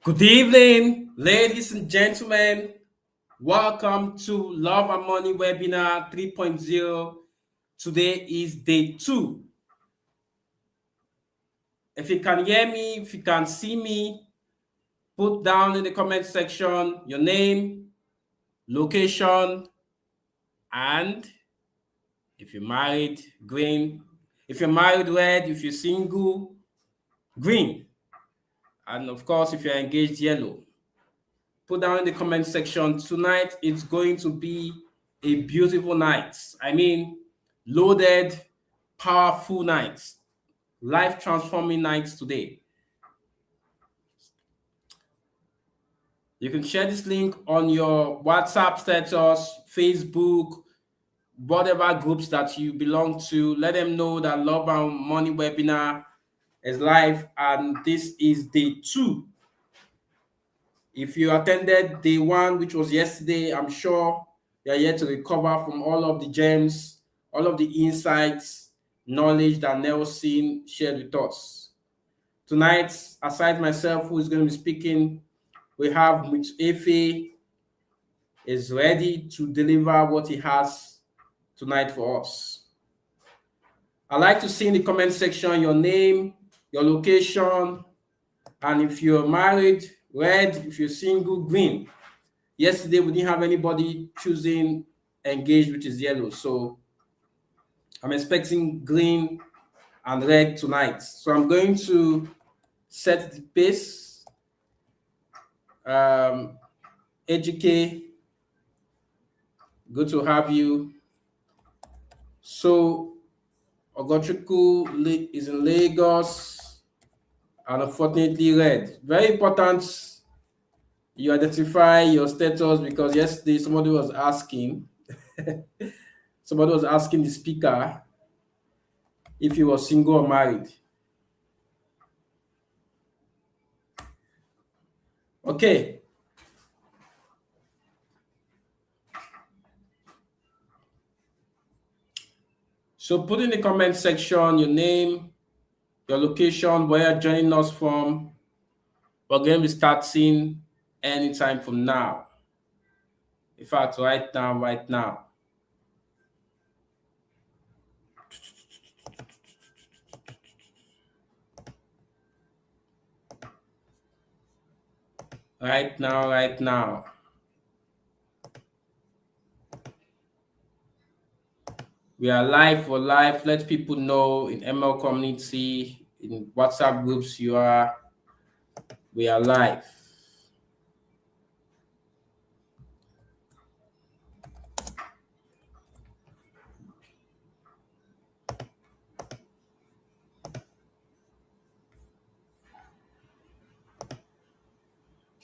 Good evening, ladies and gentlemen. Welcome to Love and Money Webinar 3.0. Today is day 2. If you can hear me, if you can see me, put down in the comment section your name, location, and if you're married, green. If you're married, red. If you're single, green. And of course, if you're engaged, yellow. Put down in the comment section. Tonight it's going to be a beautiful night. I mean, loaded, powerful nights, life transforming nights today. You can share this link on your WhatsApp status, Facebook, whatever groups that you belong to. Let them know that Love and Money webinar is live, and this is day 2. If you attended day 1, which was yesterday, I'm sure you're yet to recover from all of the gems, all of the insights, knowledge that Nelson shared with us. Tonight, aside myself, who is going to be speaking, we have Efe is ready to deliver what he has tonight for us. I'd like to see in the comment section your name, your location, and if you're married, red. If you're single, green. Yesterday, we didn't have anybody choosing engaged, which is yellow. So I'm expecting green and red tonight. So I'm going to set the pace. Ejike, good to have you. So Ogochukwu is in Lagos, and unfortunately red. Very important you identify your status, because yesterday somebody was asking the speaker if he was single or married. Okay. So put in the comment section your name, your location, where you're joining us from. We're going to be starting anytime from now. In fact, right now. Right now, right now. We are live for live. Let people know in ML community, in WhatsApp groups we are live.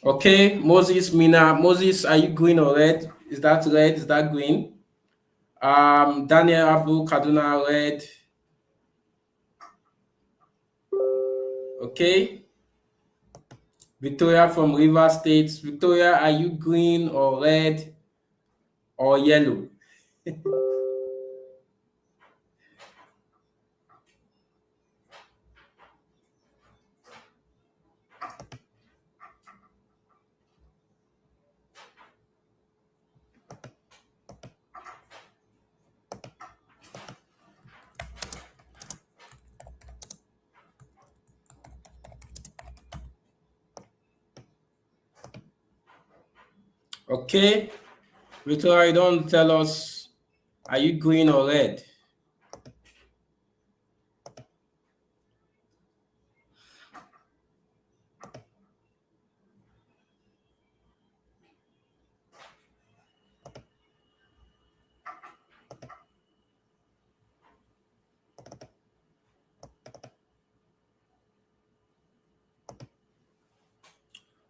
Okay, Moses, Mina. Moses, are you green or red? Is that red? Is that green? Daniel Abu Kaduna, red. Okay. Victoria from River State. Victoria, are you green or red or yellow? Okay. Victoria, you don't tell us, are you green or red?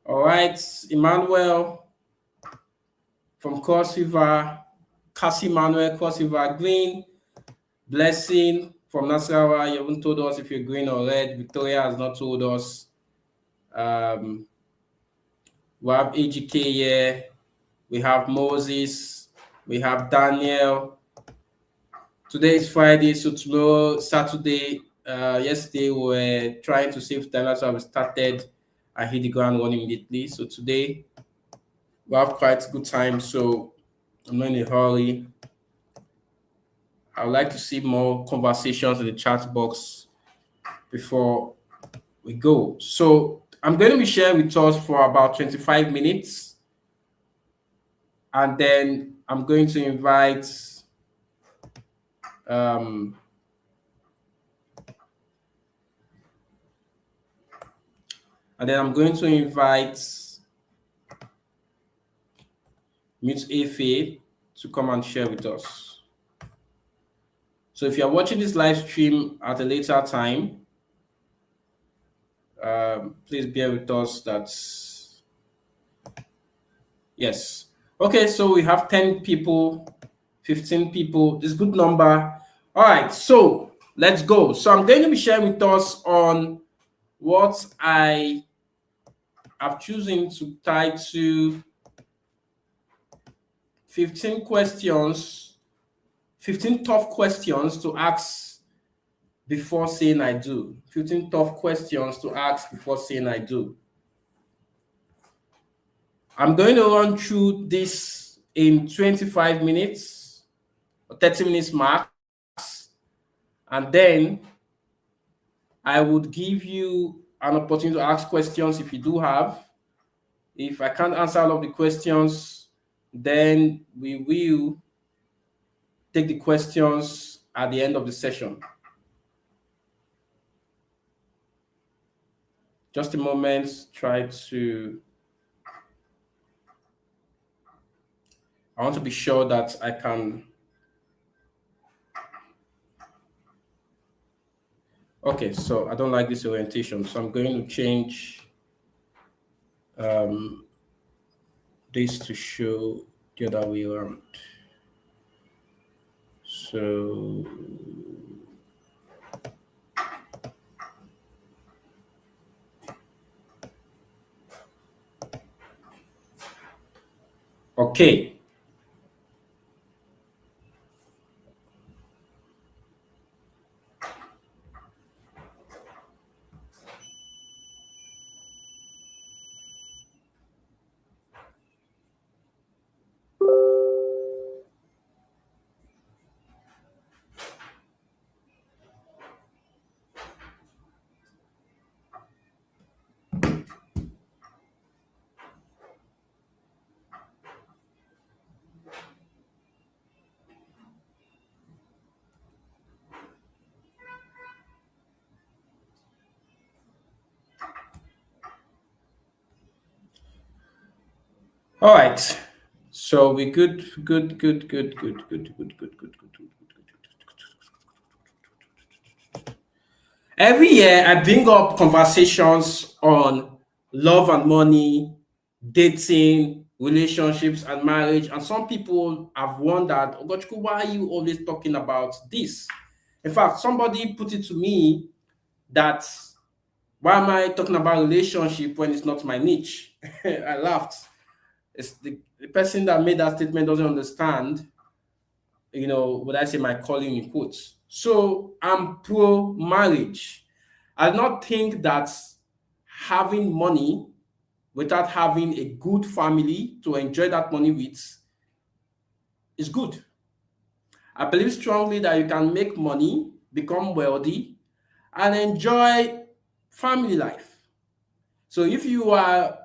All right, Emmanuel from Cross River, Cassie Manuel, Cross River, green. Blessing from Nasarawa, you haven't told us if you're green or red. Victoria has not told us. We have AGK here. We have Moses. We have Daniel. Today is Friday, so tomorrow, Saturday. Yesterday we were trying to save time, so we started I hit the ground running immediately. So today we have quite a good time, so I'm not in a hurry. I would like to see more conversations in the chat box before we go. So I'm going to be sharing with us for about 25 minutes, and then I'm going to invite and then I'm going to invite Mute Afe to come and share with us. So if you're watching this live stream at a later time, please bear with us. Yes. Okay, so we have 10 people, 15 people. This is a good number. All right, so let's go. So I'm going to be sharing with us on what I have chosen to title 15 questions, 15 tough questions to ask before saying I do. 15 tough questions to ask before saying I do. I'm going to run through this in 25 minutes or 30 minutes max, and then I would give you an opportunity to ask questions if you do have. If I can't answer all of the questions, then we will take the questions at the end of the session. Just a moment, I want to be sure that I can. Okay, so I don't like this orientation, so I'm going to change this to show the other way around. So okay. All right. So we good. Every year I bring up conversations on love and money, dating, relationships, and marriage. And some people have wondered, Ogochukwu, why are you always talking about this? In fact, somebody put it to me that why am I talking about relationship when it's not my niche? I laughed. It's the person that made that statement doesn't understand, would I say my calling in quotes. So I'm pro marriage. I do not think that having money without having a good family to enjoy that money with is good. I believe strongly that you can make money, become wealthy, and enjoy family life. So if you are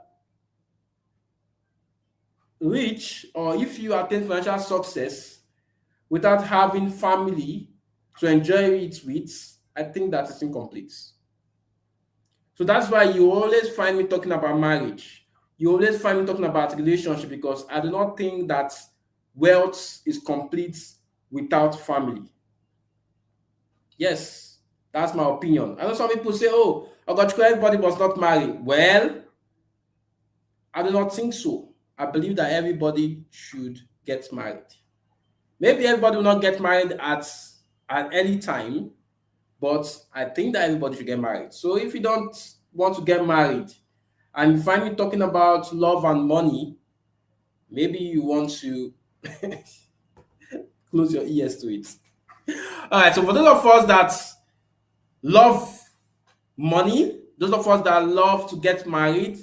rich or if you attain financial success without having family to enjoy it with, I think that is incomplete. So that's why you always find me talking about marriage. You always find me talking about relationship because I do not think that wealth is complete without family. Yes, that's my opinion. I know some people say, oh, everybody must not marry. Well, I do not think so. I believe that everybody should get married. Maybe everybody will not get married at any time, but I think that everybody should get married. So if you don't want to get married and you find me talking about love and money, maybe you want to close your ears to it. All right, so for those of us that love money Those of us that love to get married,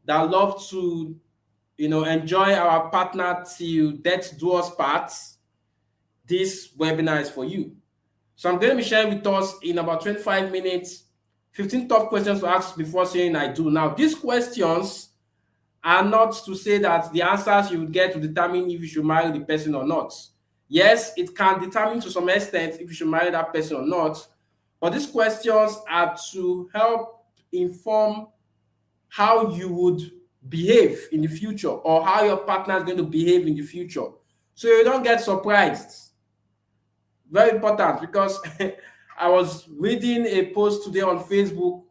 that love to, enjoy our partner till death do us part, this webinar is for you. So I'm going to be sharing with us in about 25 minutes, 15 tough questions to ask before saying I do. Now, these questions are not to say that the answers you get to determine if you should marry the person or not. Yes, it can determine to some extent if you should marry that person or not, but these questions are to help inform how you would behave in the future, or how your partner is going to behave in the future, so you don't get surprised. Very important, because I was reading a post today on Facebook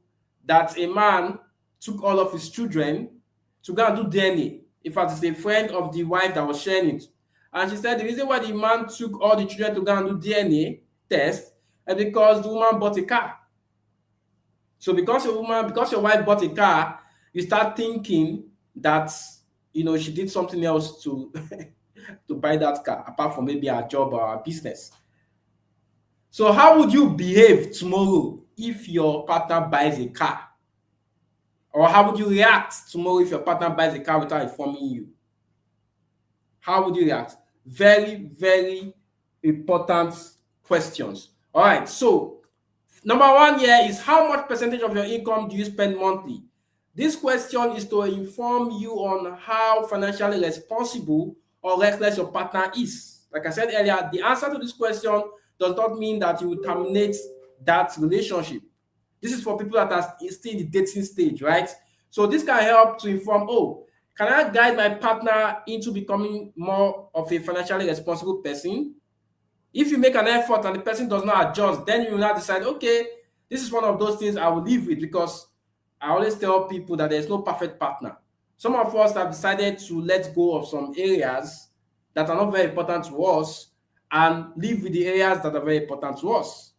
that a man took all of his children to go and do DNA. In fact, it's a friend of the wife that was sharing it. And she said the reason why the man took all the children to go and do DNA test is because the woman bought a car. So because your wife bought a car, you start thinking that she did something else to to buy that car, apart from maybe a job or a business. So how would you behave tomorrow if your partner buys a car? Or how would you react tomorrow if your partner buys a car without informing you? How would you react? Very, very important questions. All right, so number one here is, how much percentage of your income do you spend monthly? This question is to inform you on how financially responsible or reckless your partner is. Like I said earlier, the answer to this question does not mean that you will terminate that relationship. This is for people that are still in the dating stage, right? So this can help to inform, can I guide my partner into becoming more of a financially responsible person? If you make an effort and the person does not adjust, then you will not decide, okay, this is one of those things I will live with, because I always tell people that there's no perfect partner. Some of us have decided to let go of some areas that are not very important to us and live with the areas that are very important to us.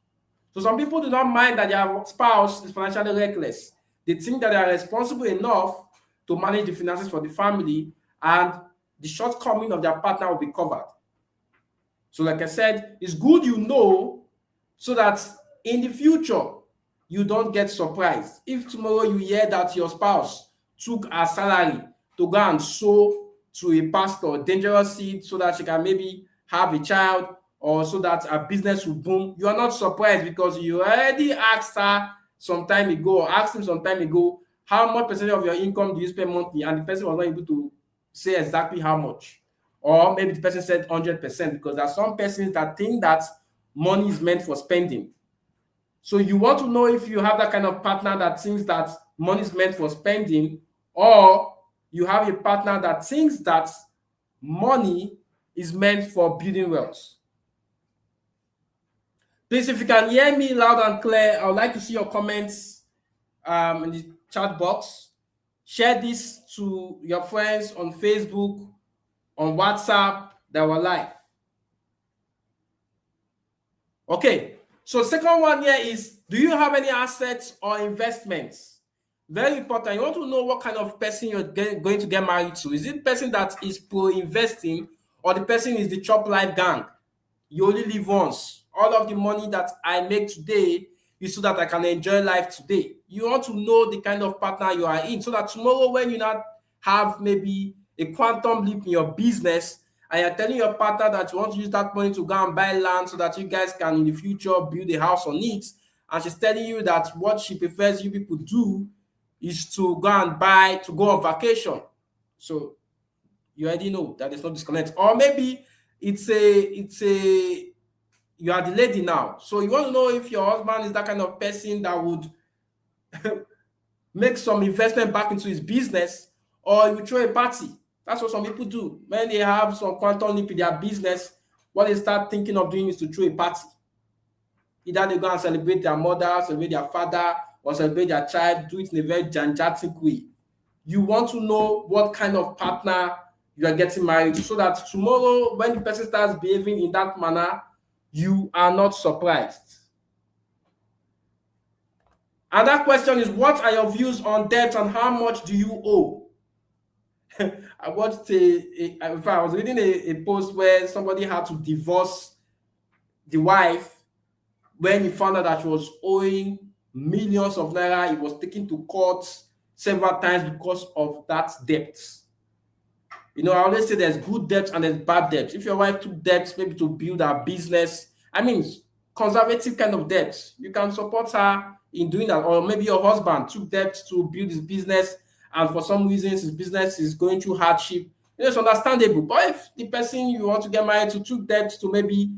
So some people do not mind that their spouse is financially reckless. They think that they are responsible enough to manage the finances for the family, and the shortcoming of their partner will be covered. So like I said, it's good so that in the future, you don't get surprised. If tomorrow you hear that your spouse took her salary to go and sow to a pastor dangerous seed so that she can maybe have a child, or so that her business will boom, you are not surprised, because you already asked her some time ago, or asked him some time ago, how much percentage of your income do you spend monthly? And the person was not able to say exactly how much. Or maybe the person said 100%, because there are some persons that think that money is meant for spending. So you want to know if you have that kind of partner that thinks that money is meant for spending, or you have a partner that thinks that money is meant for building wealth. Please, if you can hear me loud and clear, I would like to see your comments in the chat box. Share this to your friends on Facebook, on WhatsApp that were live. Okay, so second one here is, do you have any assets or investments? Very important. You want to know what kind of person you're going to get married to. Is it the person that is pro-investing, or the person is the chop life gang? You only live once. All of the money that I make today is so that I can enjoy life today. You want to know the kind of partner you are in, so that tomorrow when you not have maybe a quantum leap in your business, and you're telling your partner that you want to use that money to go and buy land so that you guys can in the future build a house on it, and she's telling you that what she prefers you people do is to go on vacation. So you already know that there's no disconnect. Or maybe you are the lady now. So you want to know if your husband is that kind of person that would make some investment back into his business, or you throw a party. That's what some people do. When they have some quantum leap in their business, what they start thinking of doing is to throw a party. Either they go and celebrate their mother, celebrate their father, or celebrate their child, do it in a very janjatic way. You want to know what kind of partner you are getting married to, so that tomorrow when the person starts behaving in that manner, you are not surprised. And that question is, what are your views on debt and how much do you owe? I watched I was reading a post where somebody had to divorce the wife when he found out that she was owing millions of naira. He was taken to court several times because of that debt. You know, I always say there's good debt and there's bad debt. If your wife took debt maybe to build her business, I mean, conservative kind of debt, you can support her in doing that. Or maybe your husband took debt to build his business, and for some reasons his business is going through hardship. You know, it's understandable. But if the person you want to get married to took debt to maybe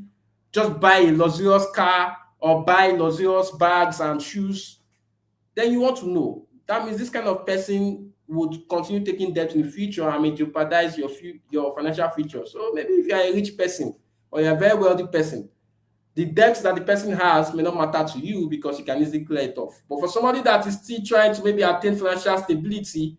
just buy a luxurious car or buy luxurious bags and shoes, then you want to know. That means this kind of person would continue taking debt in the future and may jeopardize your financial future. So maybe if you are a rich person or you're a very wealthy person, the debt that the person has may not matter to you because you can easily clear it off. But for somebody that is still trying to maybe attain financial stability,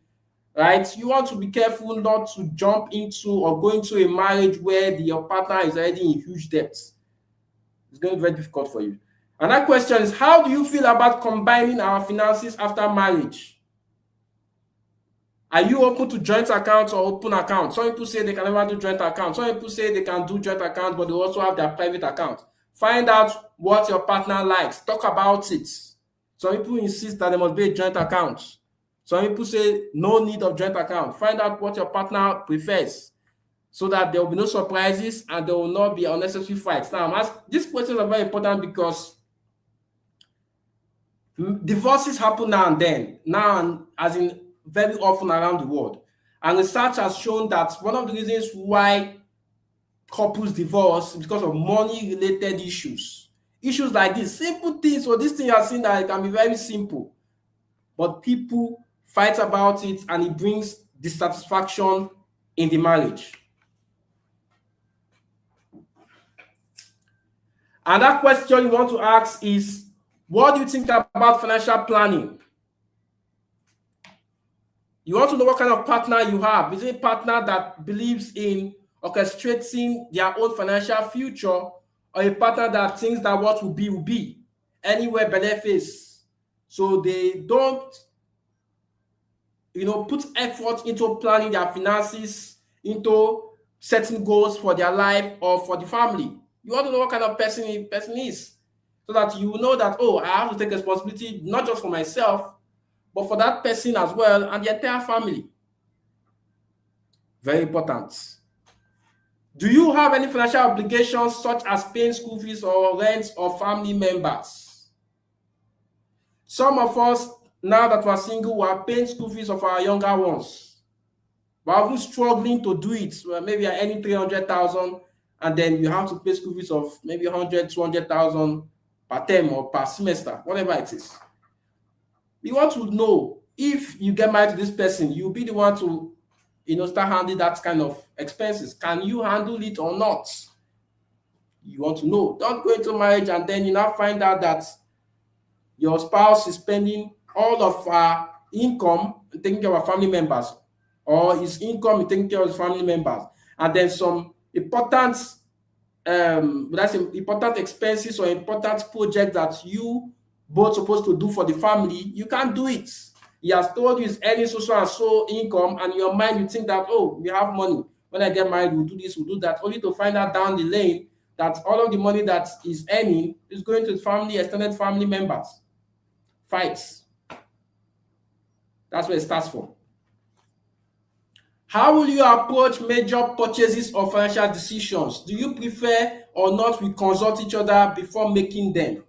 right, you want to be careful not to jump into or go into a marriage where your partner is already in huge debt. It's going to be very difficult for you. And that question is, how do you feel about combining our finances after marriage? Are you open to joint accounts or open accounts? Some people say they can never do joint accounts. Some people say they can do joint accounts, but they also have their private account. Find out what your partner likes. Talk about it. Some people insist that there must be a joint account. Some people say no need of joint account. Find out what your partner prefers so that there will be no surprises and there will not be unnecessary fights. Now, these questions are very important because divorces happen now and then, as in very often around the world. And research has shown that one of the reasons why couples divorce is because of money-related issues. Issues like this, simple things. So this thing you are seeing that it can be very simple, but people fight about it and it brings dissatisfaction in the marriage. And that question you want to ask is, what do you think about financial planning? You want to know what kind of partner you have. Is it a partner that believes in orchestrating their own financial future, or a partner that thinks that what will be, anywhere benefits? So they don't, put effort into planning their finances, into setting goals for their life or for the family. You want to know what kind of person is, so that you know that, oh, I have to take responsibility not just for myself, but for that person as well and the entire family. Very important. Do you have any financial obligations such as paying school fees or rent or family members? Some of us, now that we're single, we are paying school fees of our younger ones. We're even struggling to do it. Well, maybe you're earning 300,000 and then you have to pay school fees of maybe 100, 200,000 per term or per semester, whatever it is. You want to know, if you get married to this person, you'll be the one to start handling that kind of expenses. Can you handle it or not? You want to know. Don't go into marriage and then you now find out that your spouse is spending all of her income taking care of her family members, or his income in taking care of his family members, and then some important important expenses or important projects that you both supposed to do for the family, you can't do it. He has told you he's earning so and so income, and in your mind you think that, oh, we have money. When I get married, we'll do this, we'll do that, only to find out down the lane that all of the money that he's earning is going to family, extended family members. Fights. That's where it starts from. How will you approach major purchases or financial decisions? Do you prefer or not we consult each other before making them?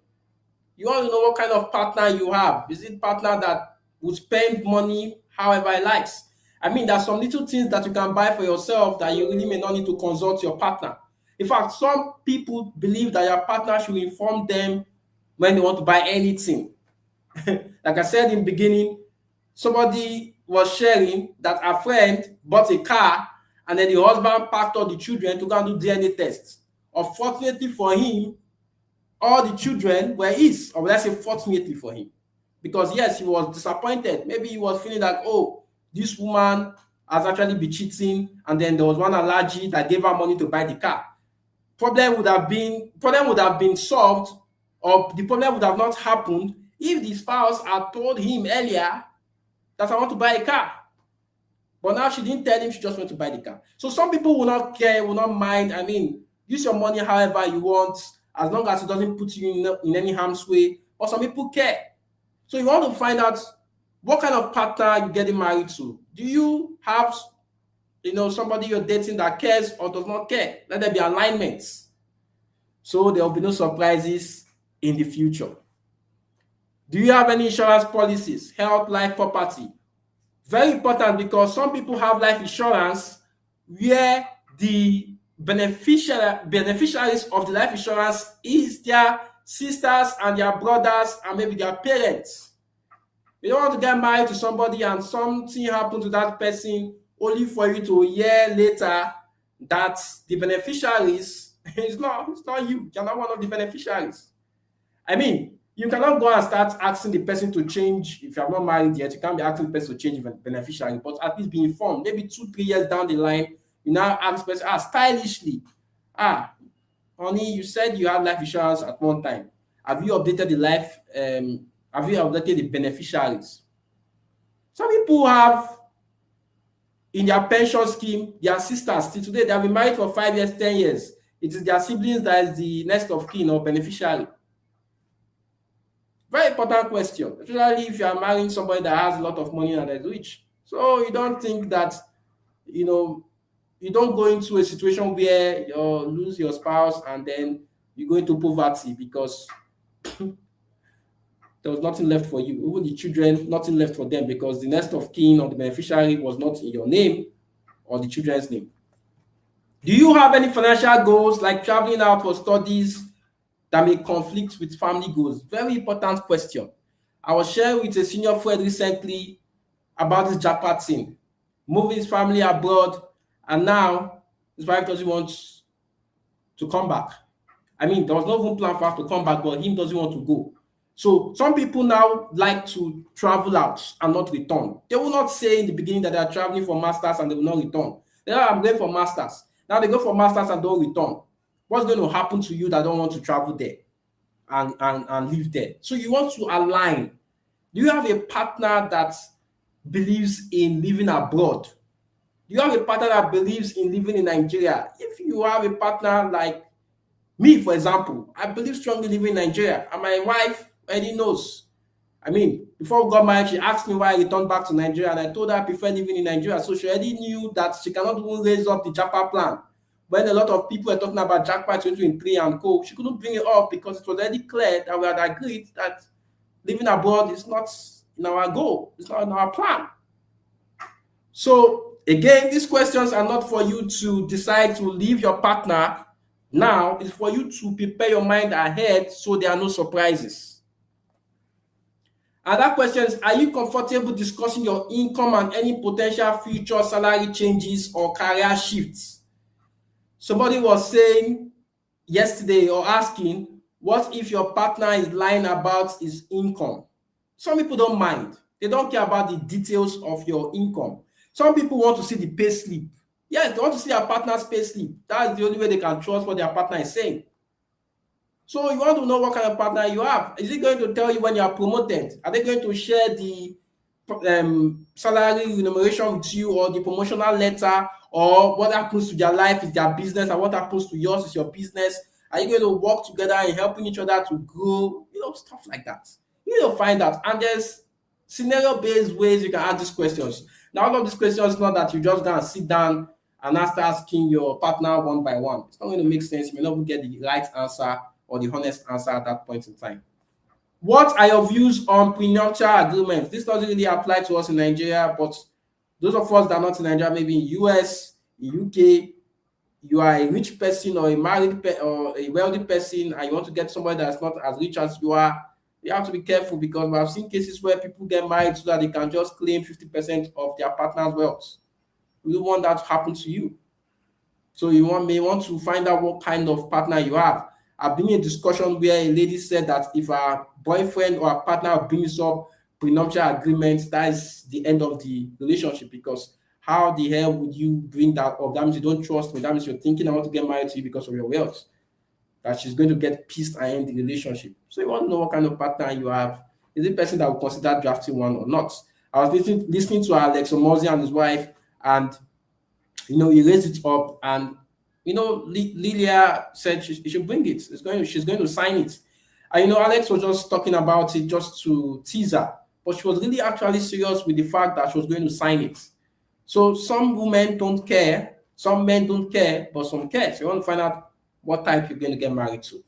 You want to know what kind of partner you have. Is it a partner that will spend money however he likes? I mean, there's some little things that you can buy for yourself that you really may not need to consult your partner. In fact, some people believe that your partner should inform them when they want to buy anything. Like I said in the beginning, somebody was sharing that a friend bought a car and then the husband packed all the children to go and do DNA tests. Unfortunately for him, all the children were his, or let's say fortunately for him. Because yes, he was disappointed. Maybe he was feeling like, oh, this woman has actually been cheating, and then there was one allergy that gave her money to buy the car. Problem would have been solved, or the problem would have not happened if the spouse had told him earlier that I want to buy a car. But now she didn't tell him, she just went to buy the car. So some people will not care, will not mind. I mean, use your money however you want, as long as it doesn't put you in any harm's way. But some people care. So you want to find out what kind of partner you're getting married to. Do you have, somebody you're dating that cares or does not care? Let there be alignments. So there will be no surprises in the future. Do you have any insurance policies, health, life, property? Very important, because some people have life insurance where the beneficiaries of the life insurance is their sisters and their brothers and maybe their parents. You don't want to get married to somebody and something happened to that person only for you to hear later that the beneficiaries it's not you. You're not one of the beneficiaries. I mean, you cannot go and start asking the person to change if you have not married yet. You can't be asking the person to change the beneficiary, but at least be informed. Maybe 2-3 years down the line, you now ask the person, stylishly, honey, you said you had life insurance at one time. Have you updated the life? Have you updated the beneficiaries? Some people have in their pension scheme, their sisters till today, they have been married for 5 years, 10 years. It is their siblings that is the next of kin or beneficiary. Very important question, especially if you are marrying somebody that has a lot of money and is rich. So you don't think that, you don't go into a situation where you lose your spouse and then you go into poverty because there was nothing left for you. Even the children, nothing left for them because the next of kin or the beneficiary was not in your name or the children's name. Do you have any financial goals like traveling out for studies that may conflict with family goals? Very important question. I was sharing with a senior friend recently about this jackpot thing, moving his family abroad, and now his wife doesn't want to come back. I mean, there was no even plan for her to come back, but him doesn't want to go. So some people now like to travel out and not return. They will not say in the beginning that they are traveling for masters and they will not return. They are, I'm going for masters. Now they go for masters and don't return. What's going to happen to you that don't want to travel there and live there? So you want to align. Do you have a partner that believes in living abroad? Do you have a partner that believes in living in Nigeria? If you have a partner like me, for example, I believe strongly living in Nigeria, and my wife already knows. I mean, before we got married, she asked me why I returned back to Nigeria, and I told her I prefer living in Nigeria. So she already knew that she cannot even raise up the Japa plan. When a lot of people were talking about Jackpot 2023 and co, she couldn't bring it up because it was already clear that we had agreed that living abroad is not in our goal, it's not in our plan. So again, these questions are not for you to decide to leave your partner now. It's for you to prepare your mind ahead so there are no surprises. Another question is, are you comfortable discussing your income and any potential future salary changes or career shifts? Somebody was saying yesterday or asking, what if your partner is lying about his income? Some people don't mind. They don't care about the details of your income. Some people want to see the pay slip. Yes, they want to see their partner's pay slip. That's the only way they can trust what their partner is saying. So you want to know what kind of partner you have. Is it going to tell you when you are promoted? Are they going to share the salary remuneration with you or the promotional letter, or what happens to their life is their business and what happens to yours is your business? Are you going to work together and helping each other to grow? Stuff like that. You need to find out. And there's scenario-based ways you can ask these questions. Now, all of these questions is not that you just go and sit down and start asking your partner one by one. It's not going to make sense. You may not get the right answer or the honest answer at that point in time. What are your views on prenuptial agreements? This doesn't really apply to us in Nigeria, but those of us that are not in Nigeria, maybe in US, in UK, you are a rich person or a married or a wealthy person, and you want to get somebody that's not as rich as you are, you have to be careful, because I've seen cases where people get married so that they can just claim 50% of their partner's wealth. We don't want that to happen to you. So you may want to find out what kind of partner you have. I've been in a discussion where a lady said that if a boyfriend or a partner brings up prenuptial agreements, that is the end of the relationship, because how the hell would you bring that up? That means you don't trust me. That means you're thinking I want to get married to you because of your wealth. That she's going to get pissed and end the relationship. So you want to know what kind of partner you have. Is it a person that will consider drafting one or not? I was listening to Alex Omozi and his wife, and he raised it up, and Lilia said she should bring it. She's going to sign it. And Alex was just talking about it just to tease her, but she was really actually serious with the fact that she was going to sign it. So some women don't care, some men don't care, but some care. So you want to find out what type you're going to get married to.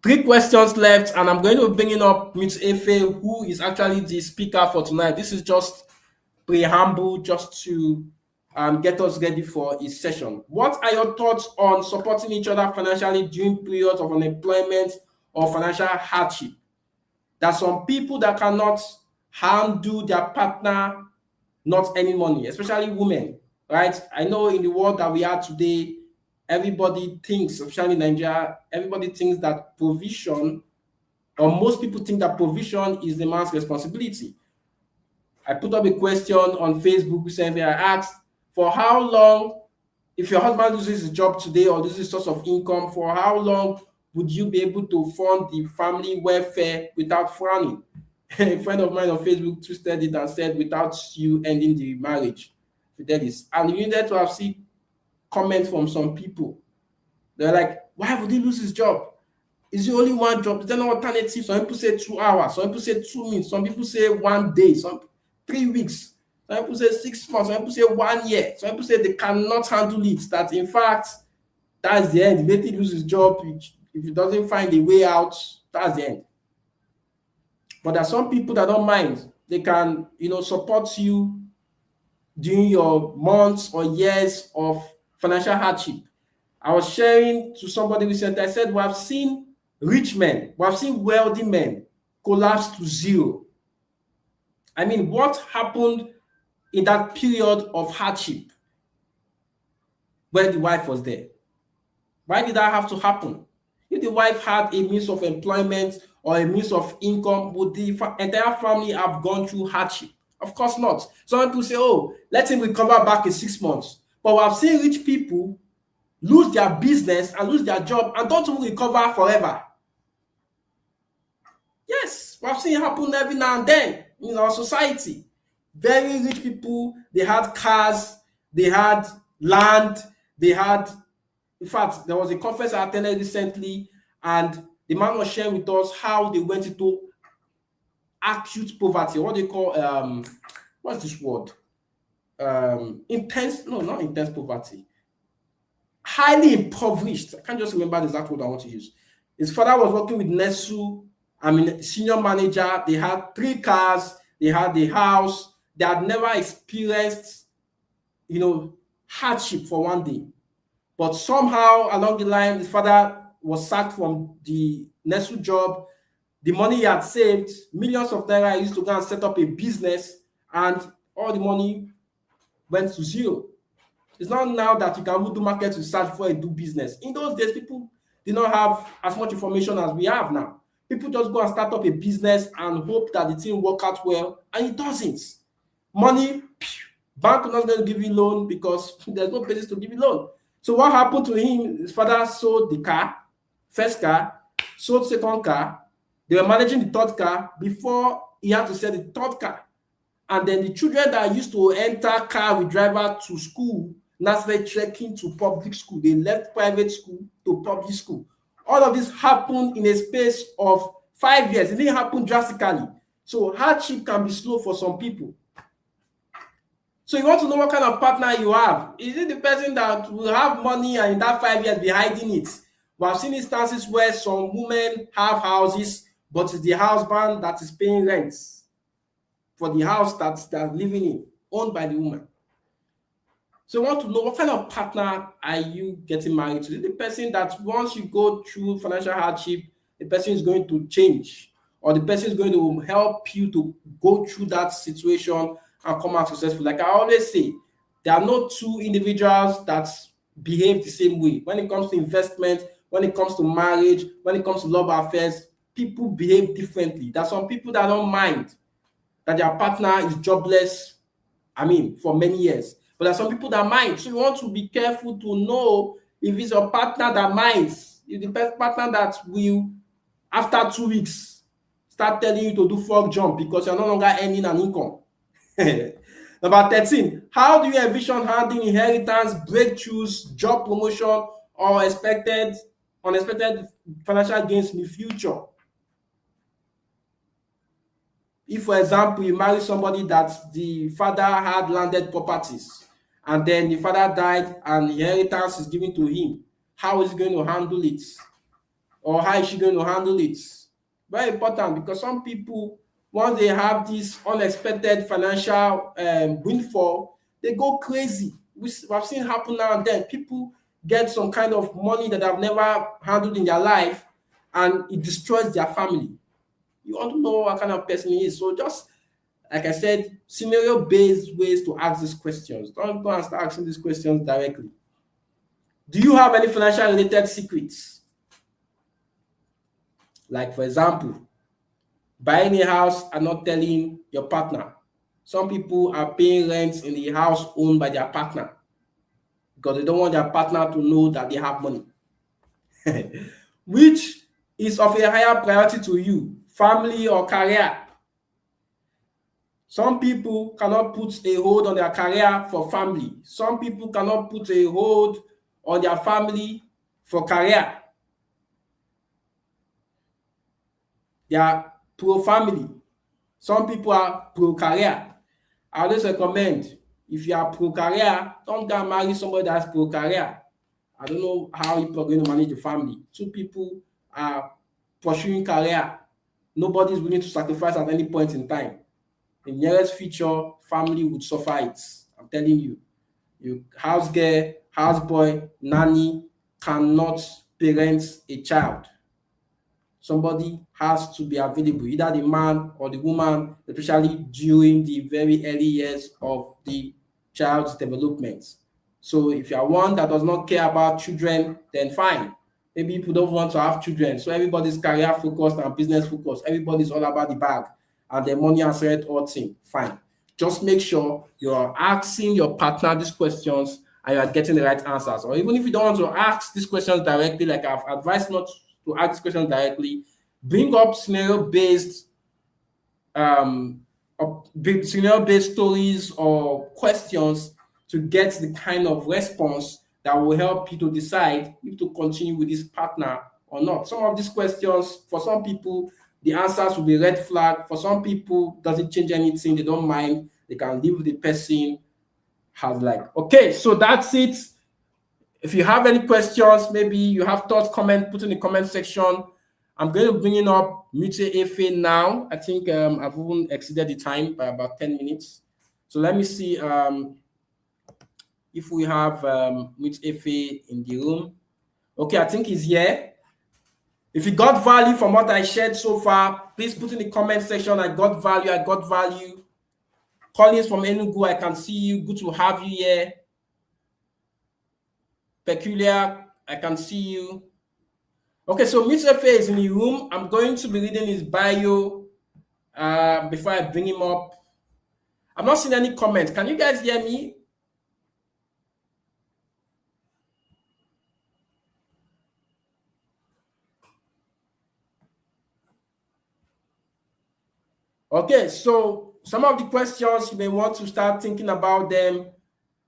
3 questions left, and I'm going to be bringing up Ms. Efe, who is actually the speaker for tonight. This is just preamble, just to get us ready for his session. What are your thoughts on supporting each other financially during periods of unemployment or financial hardship? There are some people that cannot handle their partner not earning money, especially women, right? I know in the world that we are today, everybody thinks, especially in Nigeria, everybody thinks that provision, or most people think that provision is the man's responsibility. I put up a question on Facebook recently. I asked, for how long, if your husband loses his job today or loses source of income, for how long would you be able to fund the family welfare without frowning? A friend of mine on Facebook twisted it and said, without you ending the marriage. Fidelis. And you needed to have seen comments from some people. They're like, why would he lose his job? Is there only one job? Is there no alternative? Some people say 2 hours, some people say 2 minutes, some people say 1 day, some 3 weeks, some people say 6 months, some people say 1 year, some people say they cannot handle it, that in fact, that's the end. If he loses his job, if he doesn't find a way out, that's the end. But there are some people that don't mind. They can, support you during your months or years of financial hardship. I was sharing to somebody recently, I said, we have seen rich men, we have seen wealthy men collapse to zero. I mean, what happened in that period of hardship when the wife was there? Why did that have to happen? If the wife had a means of employment or a means of income, would the entire family have gone through hardship? Of course not. Some people say, oh, let him recover back in 6 months. But we have seen rich people lose their business and lose their job and don't even recover forever. Yes, we have seen it happen every now and then in our society. Very rich people, they had cars, they had land, they had, in fact, there was a conference I attended recently, and the man was sharing with us how they went into acute poverty. What they call what's this word? Not intense poverty. Highly impoverished. I can't just remember the exact word I want to use. His father was working with Nestle, senior manager. They had 3 cars, they had a house, they had never experienced, hardship for 1 day. But somehow along the line, his father was sacked from the Nestle job. The money he had saved, millions of naira, he used to go and set up a business, and all the money went to zero. It's not now that you can do market research before you do business. In those days, people did not have as much information as we have now. People just go and start up a business and hope that the thing work out well, and it doesn't. Money, bank is not going to give you loan because there's no basis to give you loan. So what happened to him? His father sold the car, first car, sold second car. They were managing the third car before he had to sell the third car. And then the children that used to enter car with driver to school now started trekking to public school. They left private school to public school. All of this happened in a space of 5 years. It didn't happen drastically. So hardship can be slow for some people. So you want to know what kind of partner you have. Is it the person that will have money and in that 5 years be hiding it? We have seen instances where some women have houses, but it's the husband that is paying rent for the house that they're living in, owned by the woman. So you want to know what kind of partner are you getting married to? Is it the person that once you go through financial hardship, the person is going to change, or the person is going to help you to go through that situation and come out successful? Like I always say, there are no 2 individuals that behave the same way. When it comes to investment, when it comes to marriage, when it comes to love affairs, people behave differently. There are some people that don't mind that their partner is jobless, for many years. But there are some people that mind. So you want to be careful to know if it's your partner that minds, if the best partner that will, after 2 weeks, start telling you to do frog jump because you're no longer earning an income. Number 13, how do you envision handling inheritance, breakthroughs, job promotion, or unexpected financial gains in the future. If, for example, you marry somebody that the father had landed properties and then the father died and inheritance is given to him, how is he going to handle it? Or how is she going to handle it? Very important, because some people, once they have this unexpected financial windfall, they go crazy. We've seen happen now and then. People get some kind of money that they've never handled in their life and it destroys their family. You want to know what kind of person he is. So just like I said, scenario-based ways to ask these questions. Don't go and start asking these questions directly. Do you have any financial related secrets? Like, for example, buying a house and not telling your partner. Some people are paying rent in the house owned by their partner because they don't want their partner to know that they have money. Which is of a higher priority to you, family or career? Some people cannot put a hold on their career for family. Some people cannot put a hold on their family for career. They are pro-family. Some people are pro-career. I always recommend, if you are pro-career, don't go and marry somebody that's pro-career. I don't know how people are going to manage the family. Two people are pursuing career. Nobody is willing to sacrifice at any point in time. In the nearest future, family would suffer it. I'm telling you. You house girl, house boy, nanny cannot parent a child. Somebody has to be available, either the man or the woman, especially during the very early years of the child's development. So if you are one that does not care about children, then fine. Maybe people don't want to have children. So everybody's career focused and business focused. Everybody's all about the bag and the money and said all thing. Fine. Just make sure you are asking your partner these questions and you are getting the right answers. Or even if you don't want to ask these questions directly, like I've advised not to ask these questions directly, bring up scenario-based stories or questions to get the kind of response that will help you to decide if to continue with this partner or not. Some of these questions, for some people, the answers will be red flag. For some people, doesn't change anything. They don't mind. They can leave the person has like. Okay, so that's it. If you have any questions, maybe you have thoughts, comment, put in the comment section. I'm going to bring in up Mute Efe now. I think I've even exceeded the time by about 10 minutes. So let me see if we have Mute Efe in the room. Okay, I think he's here. If you got value from what I shared so far, please put in the comment section, I got value, I got value. Collins from Enugu, I can see you. Good to have you here. Peculiar, I can see you. Okay, so Mr. Efe is in the room. I'm going to be reading his bio before I bring him up. I'm not seeing any comments. Can you guys hear me? Okay, so some of the questions you may want to start thinking about them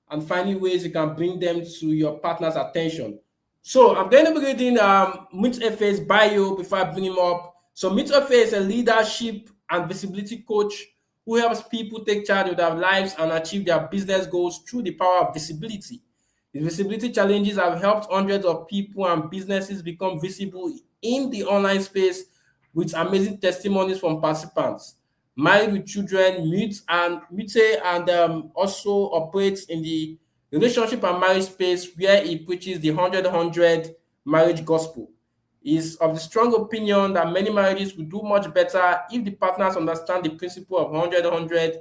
and finding ways you can bring them to your partner's attention. So I'm going to be reading Mute Efe's bio before I bring him up. So Mute Efe is a leadership and visibility coach who helps people take charge of their lives and achieve their business goals through the power of visibility. The visibility challenges have helped hundreds of people and businesses become visible in the online space with amazing testimonies from participants. Married with children, Mute also operates in the relationship and marriage space where he preaches the 100-100 marriage gospel. He is of the strong opinion that many marriages will do much better if the partners understand the principle of 100-100.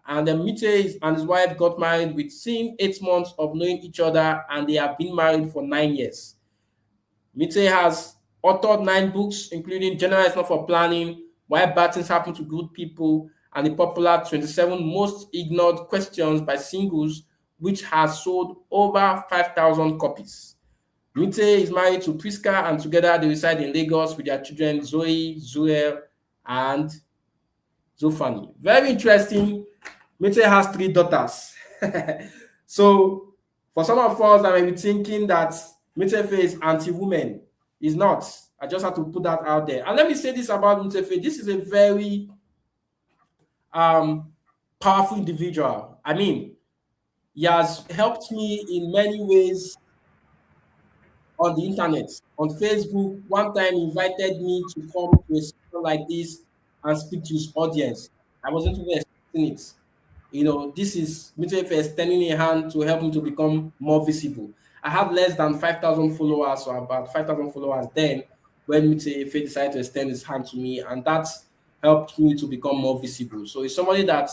And Mute and his wife got married within 8 months of knowing each other, and they have been married for 9 years. Mute has authored 9 books, including General is Not for Planning, Why Bad Things Happen to Good People, and the popular 27 Most Ignored Questions by Singles, which has sold over 5,000 copies. Mute is married to Priska, and together they reside in Lagos with their children Zoe, Zuel, and Zofani. Very interesting. Mute has 3 daughters. So for some of us that may be thinking that Mute is anti-woman, he's not. I just have to put that out there. And let me say this about Mutefe. This is a very powerful individual. I mean, he has helped me in many ways on the internet, on Facebook. One time he invited me to come to a session like this and speak to his audience. I wasn't even expecting it. This is Mutefe extending a hand to help me to become more visible. I had less than 5,000 followers, or about 5,000 followers then, when Mutefe decided to extend his hand to me, and that helped me to become more visible. So it's somebody that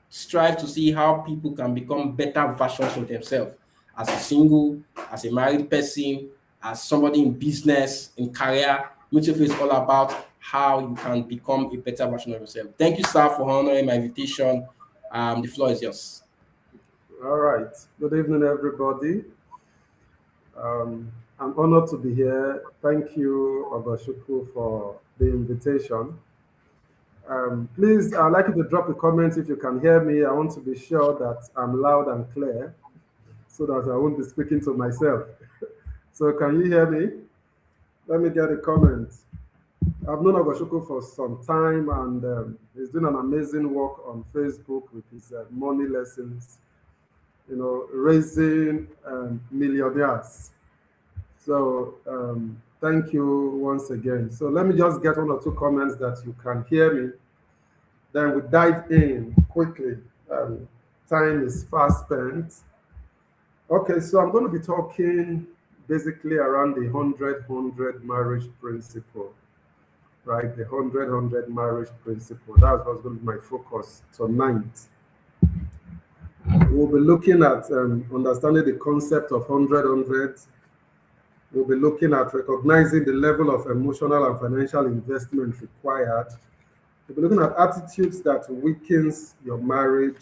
strive to see how people can become better versions of themselves as a single, as a married person, as somebody in business, in career. Mutual is all about how you can become a better version of yourself. Thank you, sir, for honoring my invitation. The floor is yours. All right. Good evening, everybody. I'm honored to be here. Thank you, Obashuku, for the invitation. Please, I'd like you to drop a comment if you can hear me. I want to be sure that I'm loud and clear so that I won't be speaking to myself. So, can you hear me? Let me get a comment. I've known Obashuku for some time, and he's doing an amazing work on Facebook with his money lessons, raising millionaires. So thank you once again. So let me just get one or two comments that you can hear me. Then we dive in quickly. Time is fast spent. Okay, so I'm going to be talking basically around the 100-100 marriage principle, right? The 100-100 marriage principle. That's what's going to be my focus tonight. We'll be looking at understanding the concept of 100-100. We'll be looking at recognizing the level of emotional and financial investment required. We'll be looking at attitudes that weakens your marriage.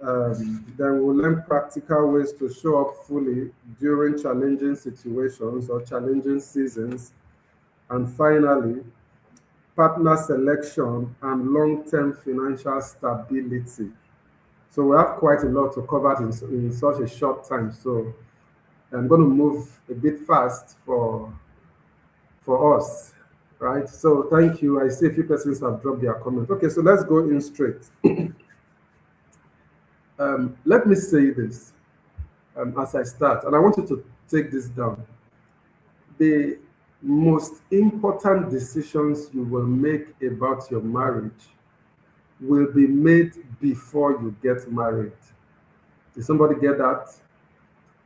Then we'll learn practical ways to show up fully during challenging situations or challenging seasons. And finally, partner selection and long-term financial stability. So we have quite a lot to cover in such a short time. So I'm going to move a bit fast for us, right? So thank you. I see a few persons have dropped their comment. Okay, so let's go in straight. Let me say this as I start, and I want you to take this down. The most important decisions you will make about your marriage will be made before you get married. Did somebody get that?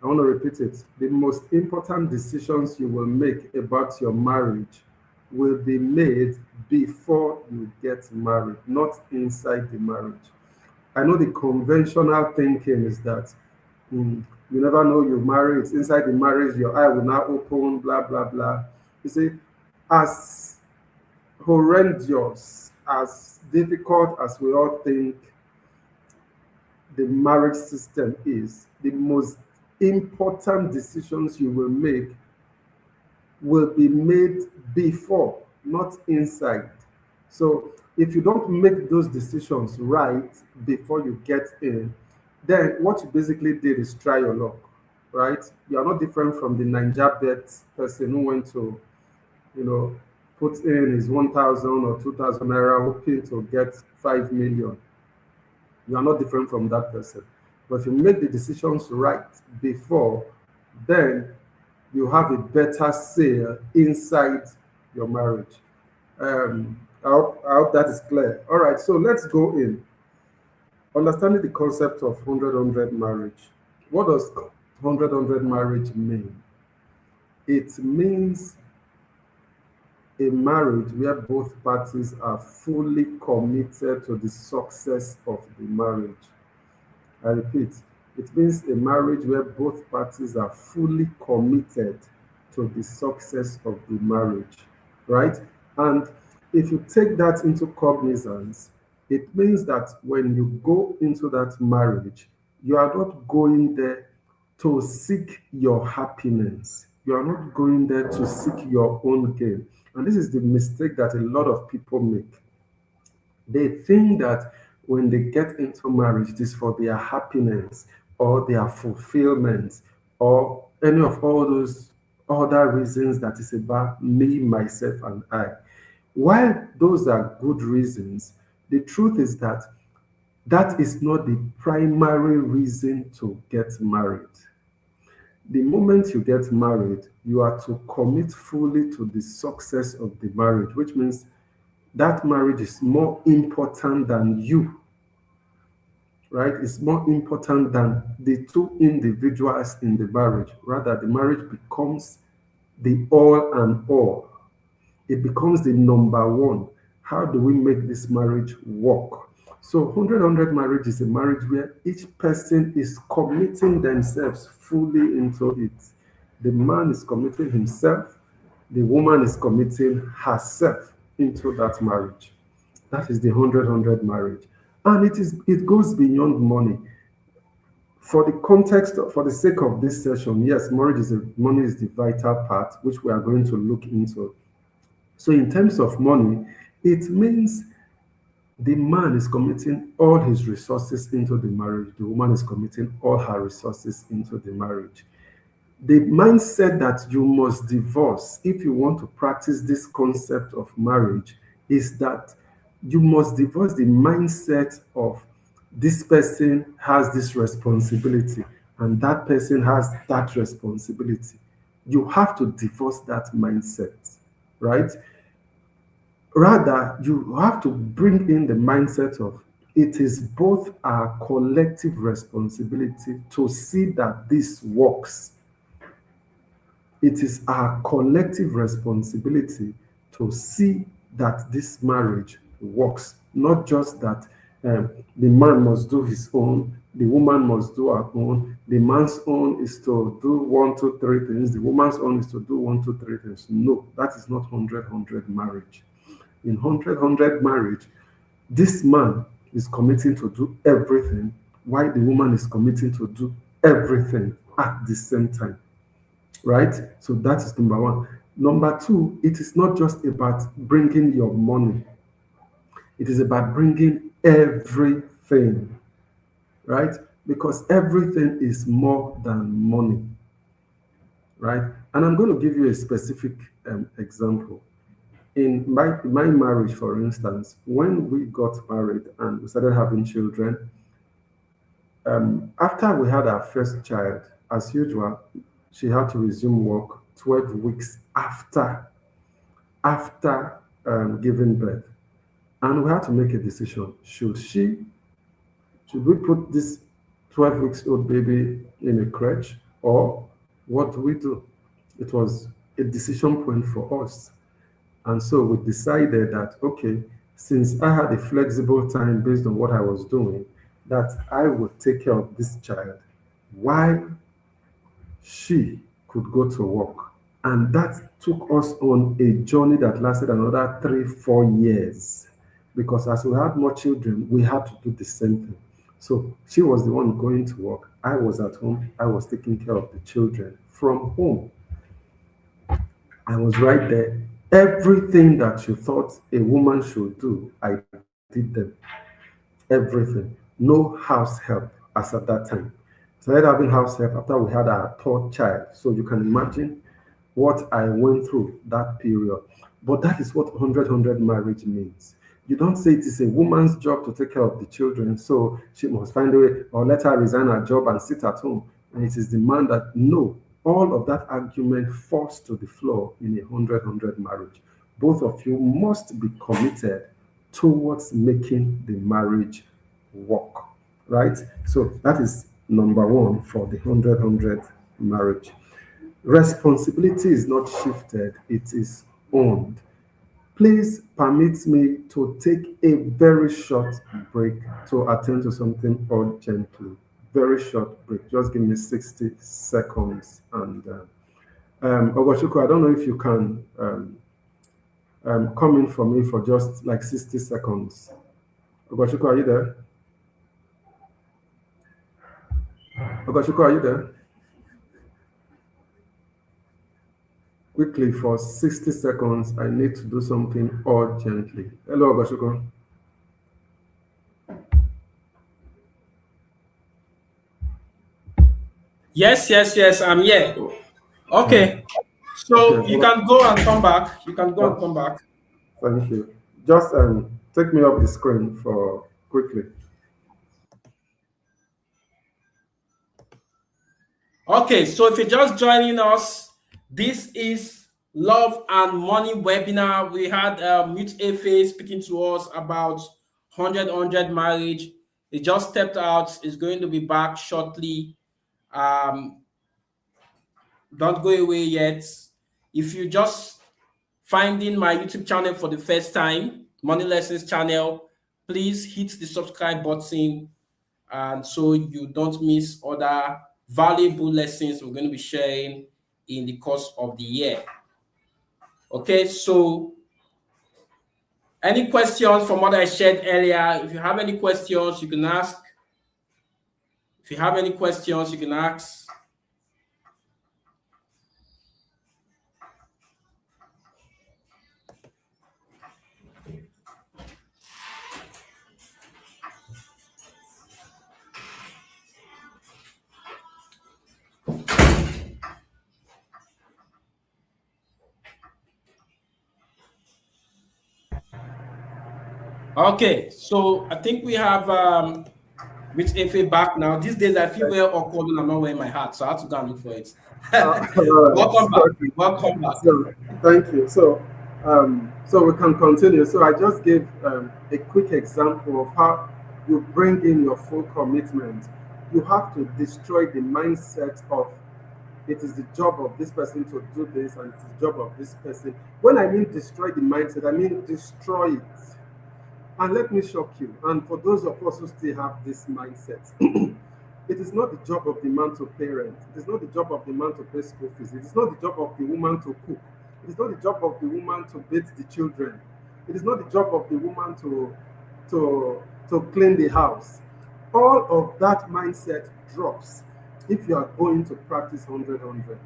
I want to repeat it. The most important decisions you will make about your marriage will be made before you get married, not inside the marriage. I know the conventional thinking is that you never know you marry, it's inside the marriage, your eye will not open, blah, blah, blah. You see, as horrendous, as difficult as we all think the marriage system is, the most important decisions you will make will be made before, not inside. So if you don't make those decisions right before you get in, then what you basically did is try your luck, right? You are not different from the Ninja Bet person who went to, put in his 1,000 or 2,000 naira hoping to get 5 million. You are not different from that person. But if you make the decisions right before, then you have a better say inside your marriage. I hope that is clear. All right, so let's go in. Understanding the concept of 100-100 marriage. What does 100-100 marriage mean? It means a marriage where both parties are fully committed to the success of the marriage. I repeat, it means a marriage where both parties are fully committed to the success of the marriage, right? And if you take that into cognizance, it means that when you go into that marriage, you are not going there to seek your happiness. You are not going there to seek your own gain. And this is the mistake that a lot of people make. They think that when they get into marriage, it is for their happiness or their fulfillment or any of all those other reasons that is about me, myself, and I. While those are good reasons, the truth is that that is not the primary reason to get married. The moment you get married, you are to commit fully to the success of the marriage, which means that marriage is more important than you, right? It's more important than the two individuals in the marriage. Rather, the marriage becomes the all and all. It becomes the number one. How do we make this marriage work? So 100 marriage is a marriage where each person is committing themselves fully into it. The man is committing himself, the woman is committing herself into that marriage. That is the 100 marriage. And it goes beyond money. For the context, for the sake of this session, yes, money is the vital part, which we are going to look into. So in terms of money, it means the man is committing all his resources into the marriage. The woman is committing all her resources into the marriage. The mindset that you must divorce if you want to practice this concept of marriage is that you must divorce the mindset of this person has this responsibility and that person has that responsibility. You have to divorce that mindset, right? Rather, you have to bring in the mindset of it is both our collective responsibility to see that this works. It is our collective responsibility to see that this marriage works, not just that the man must do his own, the woman must do her own, the man's own is to do 1, 2, 3 things, the woman's own is to do 1, 2, 3 things. No, that is not 100 marriage. In 100 marriage, this man is committing to do everything, while the woman is committing to do everything at the same time. Right? So that is number one. Number two, it is not just about bringing your money, it is about bringing everything, right? Because everything is more than money, right? And I'm going to give you a specific example. In my marriage, for instance, when we got married and we started having children, after we had our first child, as usual, she had to resume work 12 weeks after giving birth. And we had to make a decision. Should we put this 12 weeks old baby in a crèche, or what do we do? It was a decision point for us. And so we decided that, okay, since I had a flexible time based on what I was doing, that I would take care of this child while she could go to work. And that took us on a journey that lasted another 3, 4 years. Because as we had more children, we had to do the same thing. So she was the one going to work. I was at home. I was taking care of the children from home. I was right there. Everything that you thought a woman should do, I did them. Everything. No house help as at that time. Started having house help after we had our third child. So you can imagine what I went through that period. But that is what 100 marriage means. You don't say it is a woman's job to take care of the children, so she must find a way, or let her resign her job and sit at home. And it is the man that, no, all of that argument falls to the floor in a 100 marriage. Both of you must be committed towards making the marriage work, right? So that is number one for the 100 marriage. Responsibility is not shifted, it is owned. Please permit me to take a very short break to attend to something urgently. Very short break. Just give me 60 seconds. And Ogoshuko, I don't know if you can come in for me for just like 60 seconds. Ogoshuko, are you there? Ogoshuko, are you there? Quickly, for 60 seconds, I need to do something urgently. Hello, Ogoshuko. Yes, I'm here. Okay. So Okay. you can go and come back. You can go and come back. Thank you. Just take me off the screen for quickly. Okay, so if you're just joining us, this is Love and Money webinar. We had Mute Efe speaking to us about 100 marriage. He just stepped out. He's going to be back shortly. Don't go away yet. If you just finding my YouTube channel for the first time, Money Lessons channel, please hit the subscribe button and so you don't miss other valuable lessons we're going to be sharing in the course of the year. Okay, so any questions from what I shared earlier? If you have any questions, you can ask. If you have any questions, you can ask. Okay, so I think we have Rich Efe back now. These days I feel very awkward when I'm not wearing my hat, so I have to go and look for it. All right. Welcome back. Welcome back. So, thank you. So we can continue. So I just gave a quick example of how you bring in your full commitment. You have to destroy the mindset of it is the job of this person to do this and it's the job of this person. When I mean destroy the mindset, I mean destroy it. And let me shock you. And for those of us who still have this mindset, it is not the job of the man to parent. It is not the job of the man to pay school fees. It is not the job of the woman to cook. It is not the job of the woman to bathe the children. It is not the job of the woman to clean the house. All of that mindset drops if you are going to practice 100.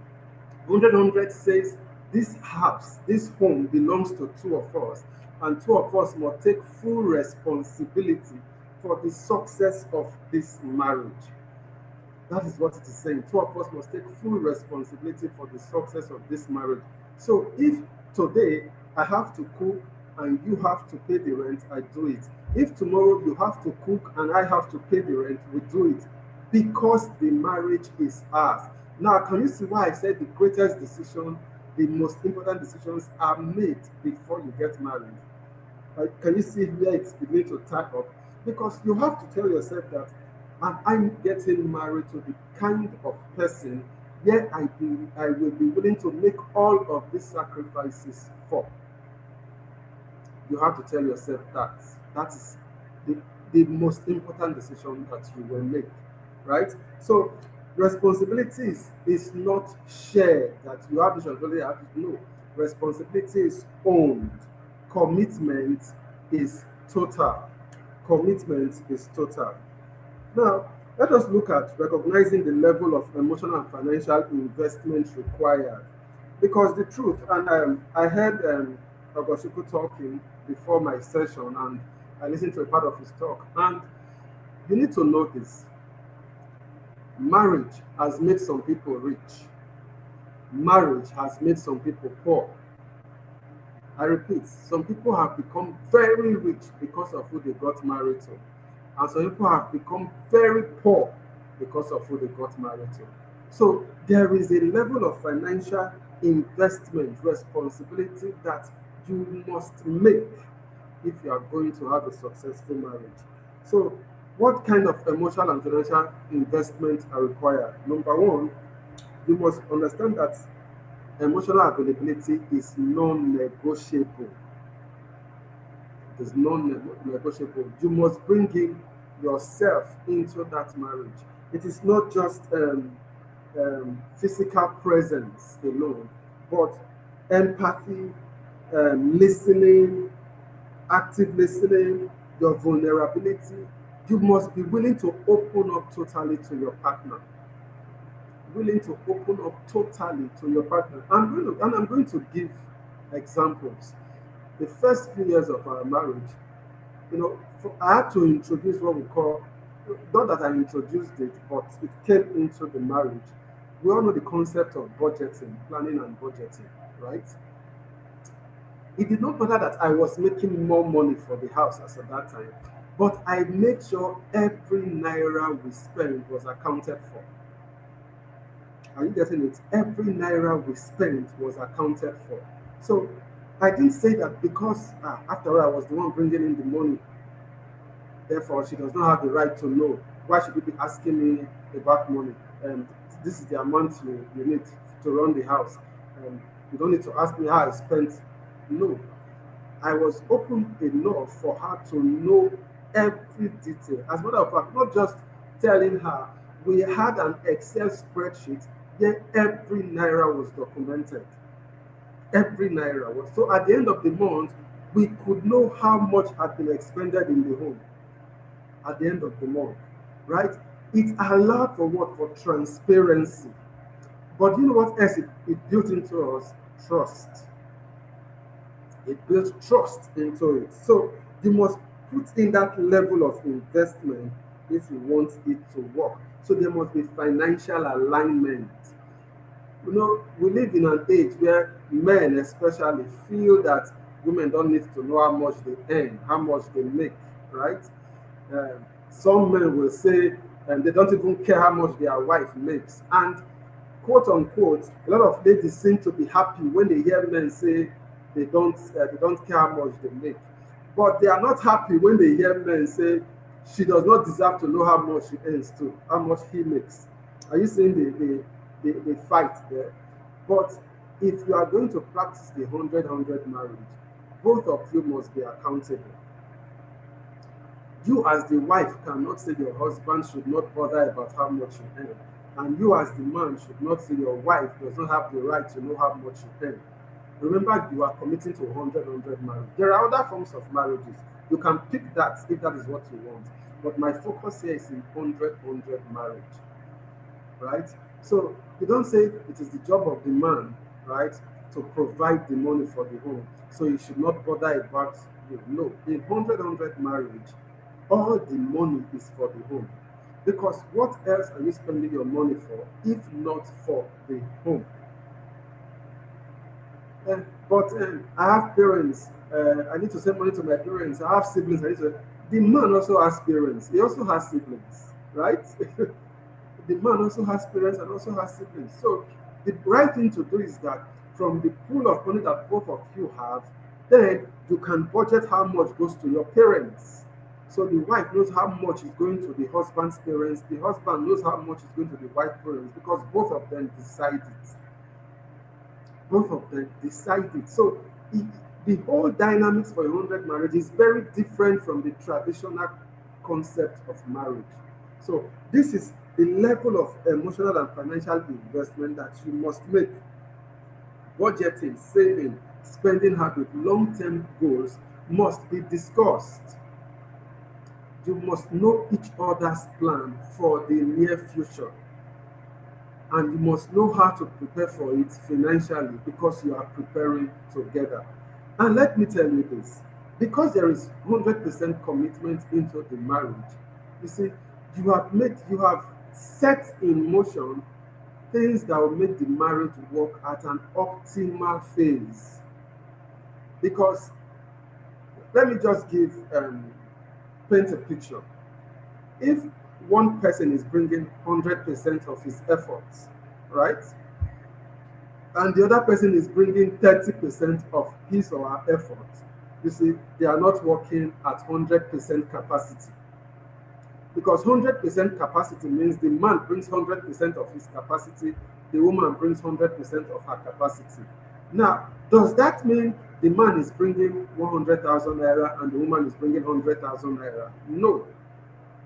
100 says this house, this home belongs to two of us, and two of us must take full responsibility for the success of this marriage. That is what it is saying. Two of us must take full responsibility for the success of this marriage. So if today I have to cook and you have to pay the rent, I do it. If tomorrow you have to cook and I have to pay the rent, we do it because the marriage is ours. Now, can you see why I said the greatest decision, the most important decisions are made before you get married? Can you see where it's beginning to tack up? Because you have to tell yourself that I'm getting married to the kind of person where I will be willing to make all of these sacrifices for. You have to tell yourself that that is the most important decision that you will make, right? So responsibilities is not shared that you have this responsibility. No, responsibility is owned. Commitment is total. Commitment is total. Now, let us look at recognizing the level of emotional and financial investment required. Because the truth, and I heard Ogoshiku talking before my session, and I listened to a part of his talk, and you need to know this. Marriage has made some people rich. Marriage has made some people poor. I repeat, some people have become very rich because of who they got married to. And some people have become very poor because of who they got married to. So there is a level of financial investment responsibility that you must make if you are going to have a successful marriage. So what kind of emotional and financial investment are required? Number one, you must understand that emotional availability is non-negotiable. It is non-negotiable. You must bring in yourself into that marriage. It is not just physical presence alone, but empathy, listening, active listening, your vulnerability. You must be willing to open up totally to your partner. Willing to open up totally to your partner. I'm going to give examples. The first few years of our marriage, I had to introduce what we call, not that I introduced it, but it came into the marriage. We all know the concept of budgeting, planning and budgeting, right? It did not matter that I was making more money for the house as at that time, but I made sure every naira we spent was accounted for. Are you getting it? Every naira we spent was accounted for. So I didn't say that because after all I was the one bringing in the money, therefore she does not have the right to know. Why should you be asking me about money? And this is the amount you need to run the house. And you don't need to ask me how I spent. No, I was open enough for her to know every detail. As a matter of fact, not just telling her, we had an Excel spreadsheet where every naira was documented. Every naira was. So at the end of the month, we could know how much had been expended in the home at the end of the month, right? It allowed for what? For transparency. But you know what else it built into us? Trust. It builds trust into it. So you must put in that level of investment if you want it to work. So there must be financial alignment. You know, we live in an age where men especially feel that women don't need to know how much they earn, how much they make, right? Some men will say they don't even care how much their wife makes. And quote unquote, a lot of ladies seem to be happy when they hear men say they don't care how much they make, but they are not happy when they hear men say she does not deserve to know how much she earns too, how much he makes. Are you seeing the fight there? But if you are going to practice the 100-100 marriage, both of you must be accountable. You as the wife cannot say your husband should not bother about how much you earn. And you as the man should not say your wife does not have the right to know how much you earn. Remember, you are committing to 100-100 marriage. There are other forms of marriages. You can pick that if that is what you want. But my focus here is in 100-100 marriage, right? So you don't say it is the job of the man, right, to provide the money for the home. So you should not bother about you. No, in 100-100 marriage, all the money is for the home. Because what else are you spending your money for if not for the home? But I have parents. I need to send money to my parents. I have siblings. The man also has parents. He also has siblings, right? The man also has parents and also has siblings. So the right thing to do is that from the pool of money that both of you have, then you can budget how much goes to your parents. So the wife knows how much is going to the husband's parents. The husband knows how much is going to the wife's parents because both of them decide it. Both of them decide it. So the whole dynamics for a 100 marriage is very different from the traditional concept of marriage. So this is the level of emotional and financial investment that you must make. Budgeting, saving, spending habit, long-term goals must be discussed. You must know each other's plan for the near future, and you must know how to prepare for it financially because you are preparing together. And let me tell you this, because there is 100% commitment into the marriage, you see, you have set in motion things that will make the marriage work at an optimal phase. Because let me just paint a picture. If one person is bringing 100% of his efforts, right? And the other person is bringing 30% of his or her effort, you see, they are not working at 100% capacity. Because 100% capacity means the man brings 100% of his capacity, the woman brings 100% of her capacity. Now, does that mean the man is bringing 100,000 naira and the woman is bringing 100,000 naira? No.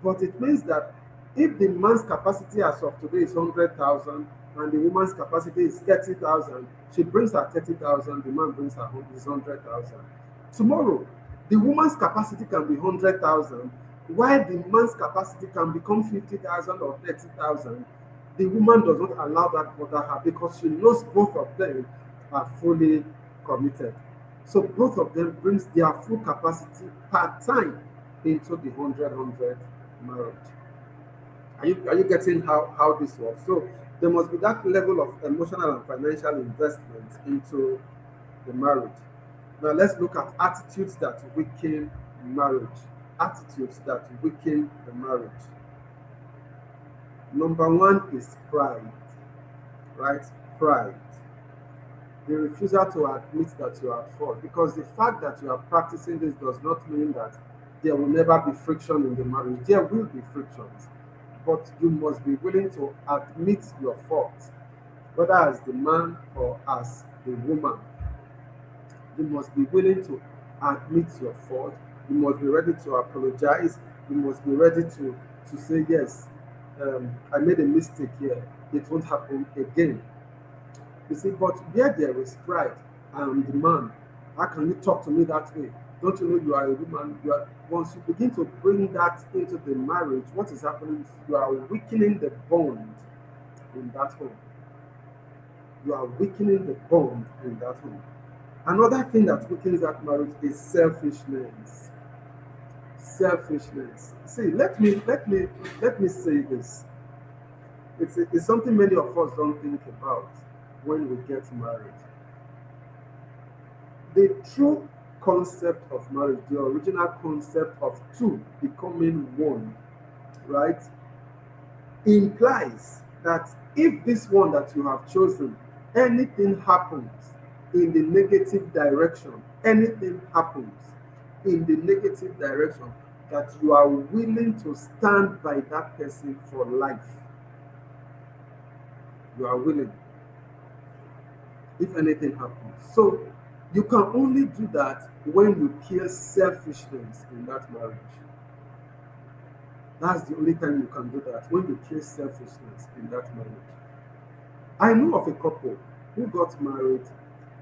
But it means that if the man's capacity as of today is 100,000 and the woman's capacity is 30,000, she brings her 30,000, the man brings his 100,000. Tomorrow, the woman's capacity can be 100,000, while the man's capacity can become 50,000 or 30,000. The woman does not allow that bother her because she knows both of them are fully committed. So both of them brings their full capacity part time into the 100-100 marriage. Are you getting how this works? So There must be that level of emotional and financial investment into the marriage. Now let's look at attitudes that weaken marriage. Attitudes that weaken the marriage. Number one is pride, right? Pride. The refusal to admit that you are at fault. Because the fact that you are practicing this does not mean that there will never be friction in the marriage. There will be frictions, but you must be willing to admit your fault, whether as the man or as the woman. You must be willing to admit your fault. You must be ready to apologize. You must be ready to say, yes, I made a mistake here. It won't happen again. You see, but where there is pride, I am the man. How can you talk to me that way? Don't you know you are a woman? You are, once you begin to bring that into the marriage, what is happening is you are weakening the bond in that home. You are weakening the bond in that home. Another thing that weakens that marriage is selfishness. Selfishness. See, let me say this. It's something many of us don't think about when we get married. The true concept of marriage, the original concept of two becoming one, right, implies that if this one that you have chosen, anything happens in the negative direction, anything happens in the negative direction, that you are willing to stand by that person for life. You are willing, if anything happens. So you can only do that when you kill selfishness in that marriage. That's the only time you can do that, when you kill selfishness in that marriage. I know of a couple who got married,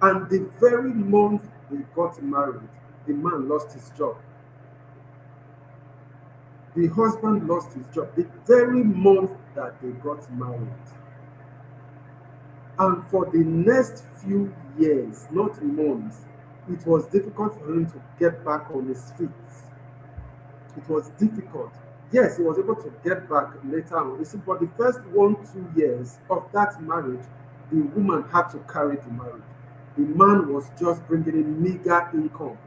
and the very month they got married, the man lost his job. The husband lost his job the very month that they got married. And for the next few years, not months, it was difficult for him to get back on his feet. It was difficult. Yes, he was able to get back later on. You see, but the first 1, 2 years of that marriage, the woman had to carry the marriage. The man was just bringing in meager income.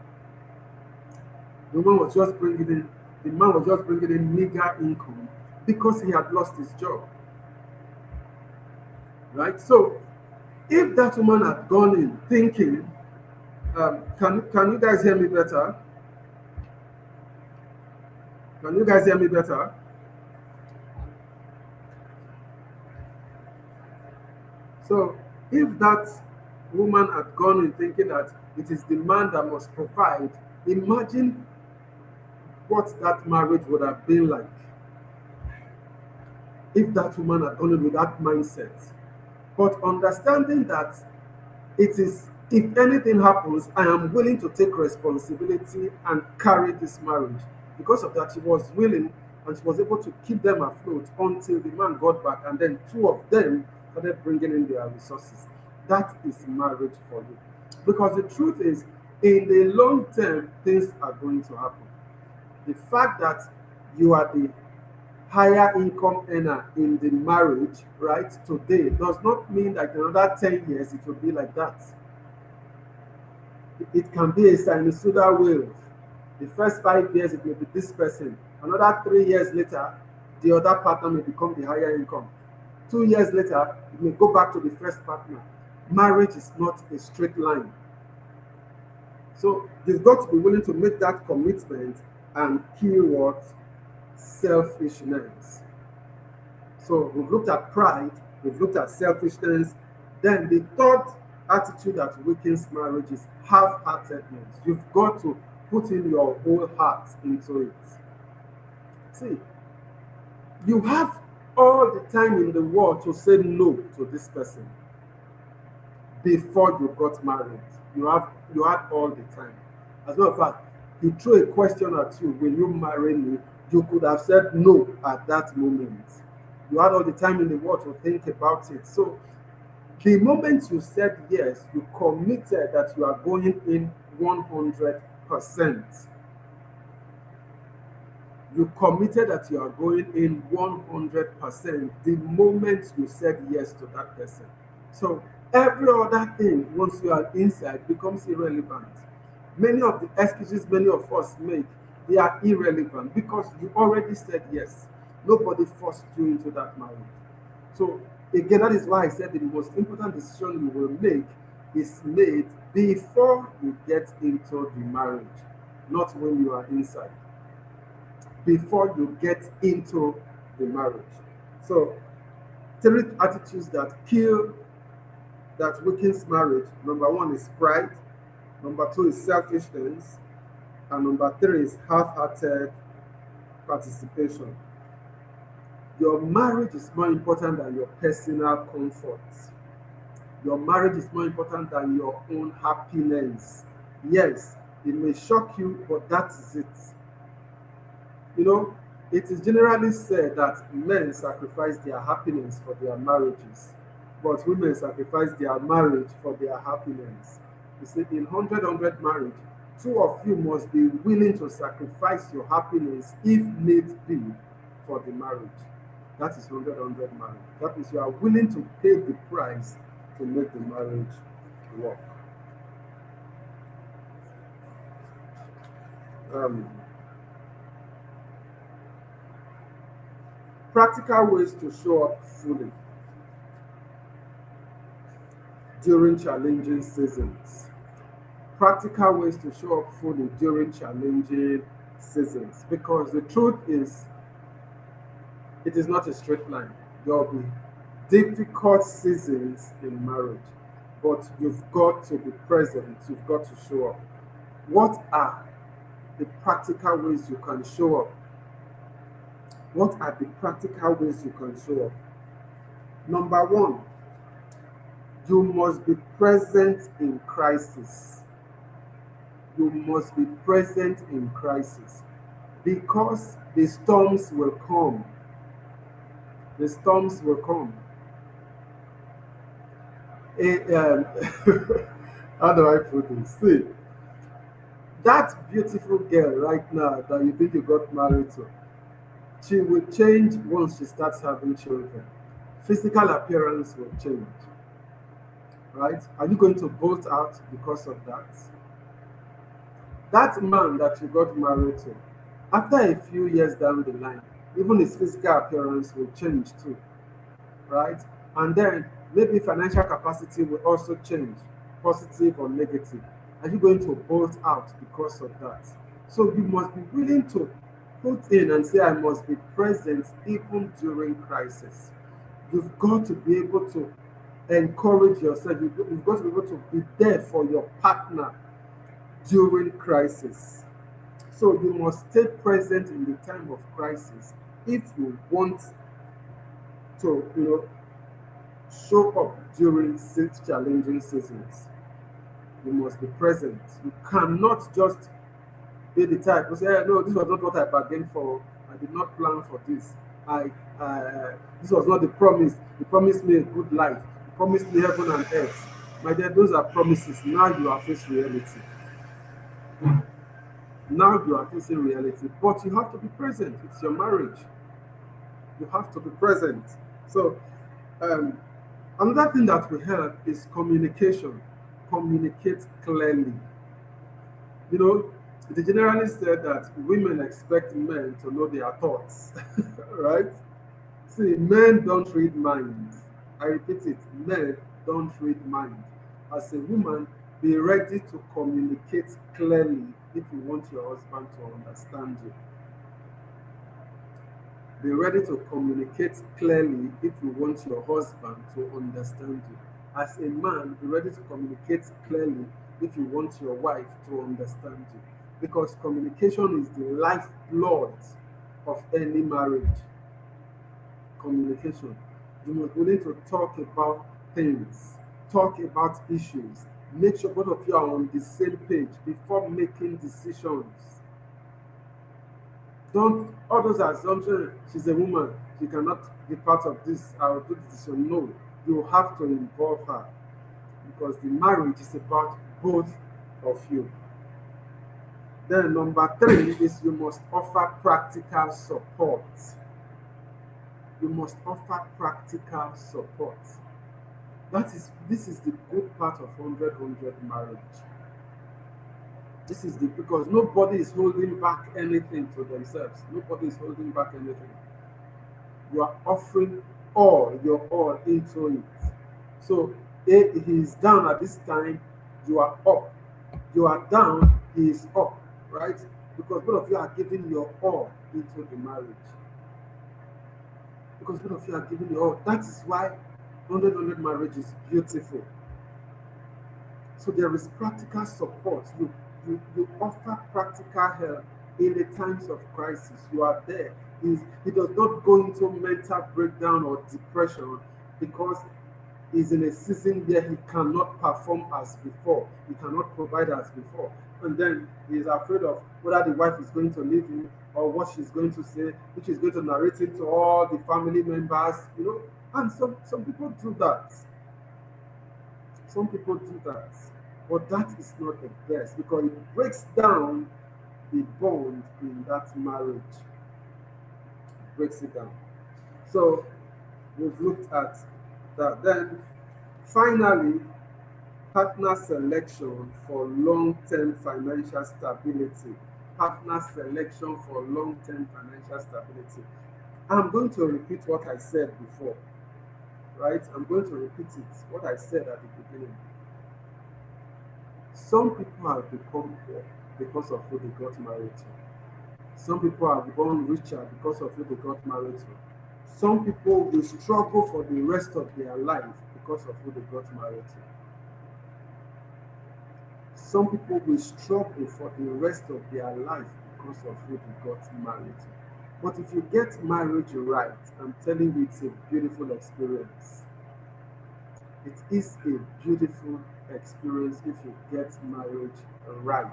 The man was just bringing in meager income because he had lost his job. Right? So, if that woman had gone in thinking, can you guys hear me better? Can you guys hear me better? So, if that woman had gone in thinking that it is the man that must provide, imagine what that marriage would have been like if that woman had gone in with that mindset. But understanding that it is, if anything happens, I am willing to take responsibility and carry this marriage. Because of that, she was willing, and she was able to keep them afloat until the man got back, and then two of them started bringing in their resources. That is marriage for you. Because the truth is, in the long term, things are going to happen. The fact that you are the higher income earner in the marriage right today does not mean that in another 10 years it will be like that. It can be a sinusoidal wave. The first 5 years it may be this person. Another 3 years later, the other partner may become the higher income. 2 years later, it may go back to the first partner. Marriage is not a straight line. So you've got to be willing to make that commitment and kill what? Selfishness. So we've looked at pride, we've looked at selfishness. Then the third attitude that weakens marriage is half-heartedness. You've got to put in your whole heart into it. See, you have all the time in the world to say no to this person before you got married. You had all the time. As a matter of fact, he threw a question at you, will you marry me? You could have said no at that moment. You had all the time in the world to think about it. So the moment you said yes, you committed that you are going in 100%. You committed that you are going in 100% the moment you said yes to that person. So every other thing, once you are inside, becomes irrelevant. Many of the excuses many of us make, they are irrelevant because you already said yes. Nobody forced you into that marriage. So again, that is why I said the most important decision you will make is made before you get into the marriage, not when you are inside. Before you get into the marriage. So three attitudes that kill, that weakens marriage. Number one is pride. Number two is selfishness. And number three is half-hearted participation. Your marriage is more important than your personal comfort. Your marriage is more important than your own happiness. Yes, it may shock you, but that is it. You know, it is generally said that men sacrifice their happiness for their marriages, but women sacrifice their marriage for their happiness. You see, in 100 marriage, two of you must be willing to sacrifice your happiness if need be for the marriage. That is 100 marriage. That means you are willing to pay the price to make the marriage work. Um, Practical ways to show up fully during challenging seasons. Practical ways to show up fully during challenging seasons. Because the truth is, it is not a straight line. There will be difficult seasons in marriage, but you've got to be present, you've got to show up. What are the practical ways you can show up? What are the practical ways you can show up? Number one, you must be present in crisis. You must be present in crisis because the storms will come. The storms will come. How do I put this? See, that beautiful girl right now that you think you got married to, she will change once she starts having children. Physical appearance will change, right? Are you going to bolt out because of that? That man that you got married to, after a few years down the line, even his physical appearance will change too, right? And then maybe financial capacity will also change, positive or negative. Are you going to bolt out because of that? So you must be willing to put in and say, I must be present even during crisis. You've got to be able to encourage yourself. You've got to be able to be there for your partner during crisis. So you must stay present in the time of crisis if you want to, show up during challenging seasons. You must be present. You cannot just be the type to say, no, this was not what I bargained for. I did not plan for this. This was not the promise. You promised me a good life. You promised me heaven and earth. My dear, those are promises. Now you are facing reality. Now you are facing reality. But you have to be present. It's your marriage. You have to be present. So, um, another thing that will help is communication. Communicate clearly. You know, they generally said that women expect men to know their thoughts, right? See, men don't read minds. I repeat it, men don't read mind. As a woman, be ready to communicate clearly if you want your husband to understand you. Be ready to communicate clearly if you want your husband to understand you. As a man, be ready to communicate clearly if you want your wife to understand you. Because communication is the lifeblood of any marriage. Communication. You must be willing to talk about things, talk about issues. Make sure both of you are on the same page before making decisions. Don't all those assumptions, she's a woman, she cannot be part of this, I will do this decision. No, you have to involve her because the marriage is about both of you. Then number 3 is you must offer practical support. You must offer practical support. This is the good part of 100-100 marriage. This is because nobody is holding back anything to themselves. Nobody is holding back anything. You are offering your all into it. So if he is down at this time, you are up. You are down, he is up, right? Because both of you are giving your all into the marriage. Because both of you are giving your all. That is why 100-100 marriage is beautiful. So there is practical support. You offer practical help in the times of crisis. You are there. He does not go into mental breakdown or depression because he's in a season where he cannot perform as before. He cannot provide as before. And then he is afraid of whether the wife is going to leave him or what she's going to say, which is going to narrate it to all the family members, And some people do that. Some people do that. But that is not the best because it breaks down the bond in that marriage. It breaks it down. So we've looked at that. Then finally, partner selection for long-term financial stability. Partner selection for long-term financial stability. I'm going to repeat what I said before, right? I'm going to repeat it, what I said at the beginning. Some people have become poor because of who they got married to. Some people have become richer because of who they got married to. Some people will struggle for the rest of their life because of who they got married to. Some people will struggle for the rest of their life because of who they got married to. But if you get marriage right, I'm telling you, it's a beautiful experience. It is a beautiful experience if you get marriage right.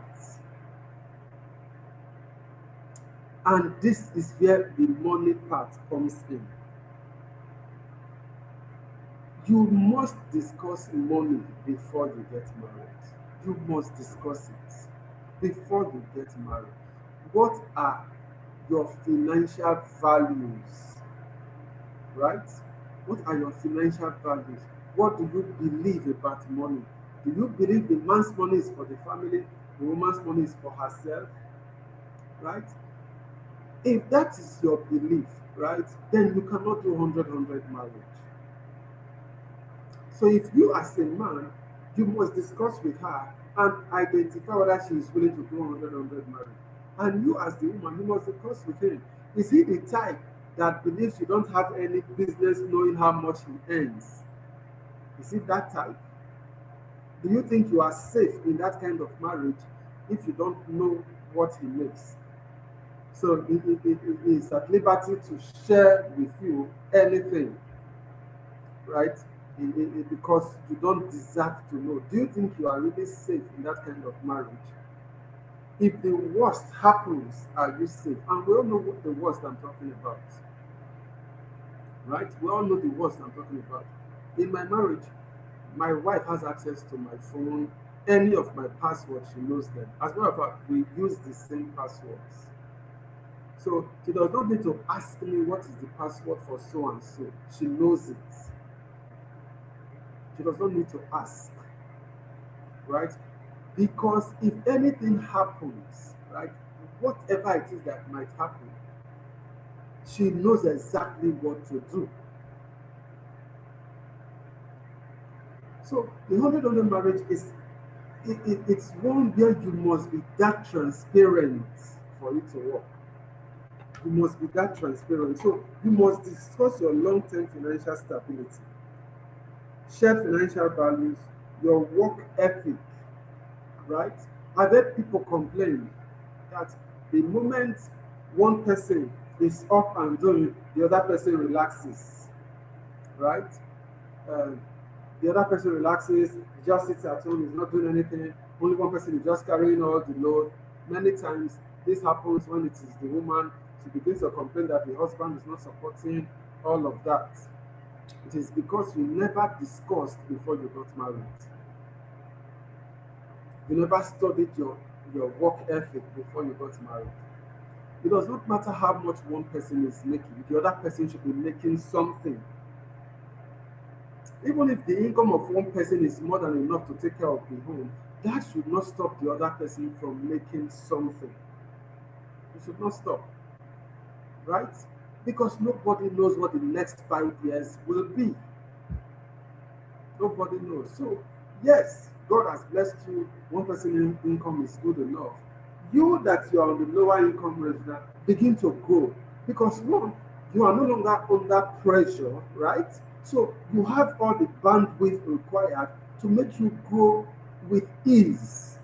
And this is where the money part comes in. You must discuss money before you get married. You must discuss it before you get married. What are your financial values? Right? What are your financial values? What do you believe about money? Do you believe the man's money is for the family, the woman's money is for herself? Right? If that is your belief, right, then you cannot do 100-100 marriage. So if you as a man, you must discuss with her and identify whether she is willing to do 100-100 marriage. And you as the woman, you must discuss with him. Is he the type that believes you don't have any business knowing how much he earns? Is he that type? Do you think you are safe in that kind of marriage if you don't know what he makes? So he is at liberty to share with you anything, right? Because you don't deserve to know. Do you think you are really safe in that kind of marriage? If the worst happens, are you safe? And we all know what the worst I'm talking about, right? We all know the worst I'm talking about. In my marriage, my wife has access to my phone. Any of my passwords, she knows them. As a matter of fact, we use the same passwords. So she does not need to ask me what is the password for so and so. She knows it. She does not need to ask, right? Because if anything happens, right, whatever it is that might happen, she knows exactly what to do. So the 100-100 marriage is it's one where you must be that transparent for it to work. You must be that transparent. So you must discuss your long-term financial stability, shared financial values, your work ethic, right? I've heard people complain that the moment one person is up and doing, the other person relaxes, right? Uh, the other person relaxes, just sits at home, is not doing anything. Only one person is just carrying all the load. Many times this happens when it is the woman. She begins to complain that the husband is not supporting all of that. It is because you never discussed before you got married. You never studied your work ethic before you got married. It does not matter how much one person is making, the other person should be making something. Even if the income of one person is more than enough to take care of the home, that should not stop the other person from making something. It should not stop, right? Because nobody knows what the next 5 years will be. Nobody knows. So, yes, God has blessed you. One person income is good enough. You that you are on the lower income range now, begin to grow because one, you are no longer under pressure, right? So you have all the bandwidth required to make you grow with ease.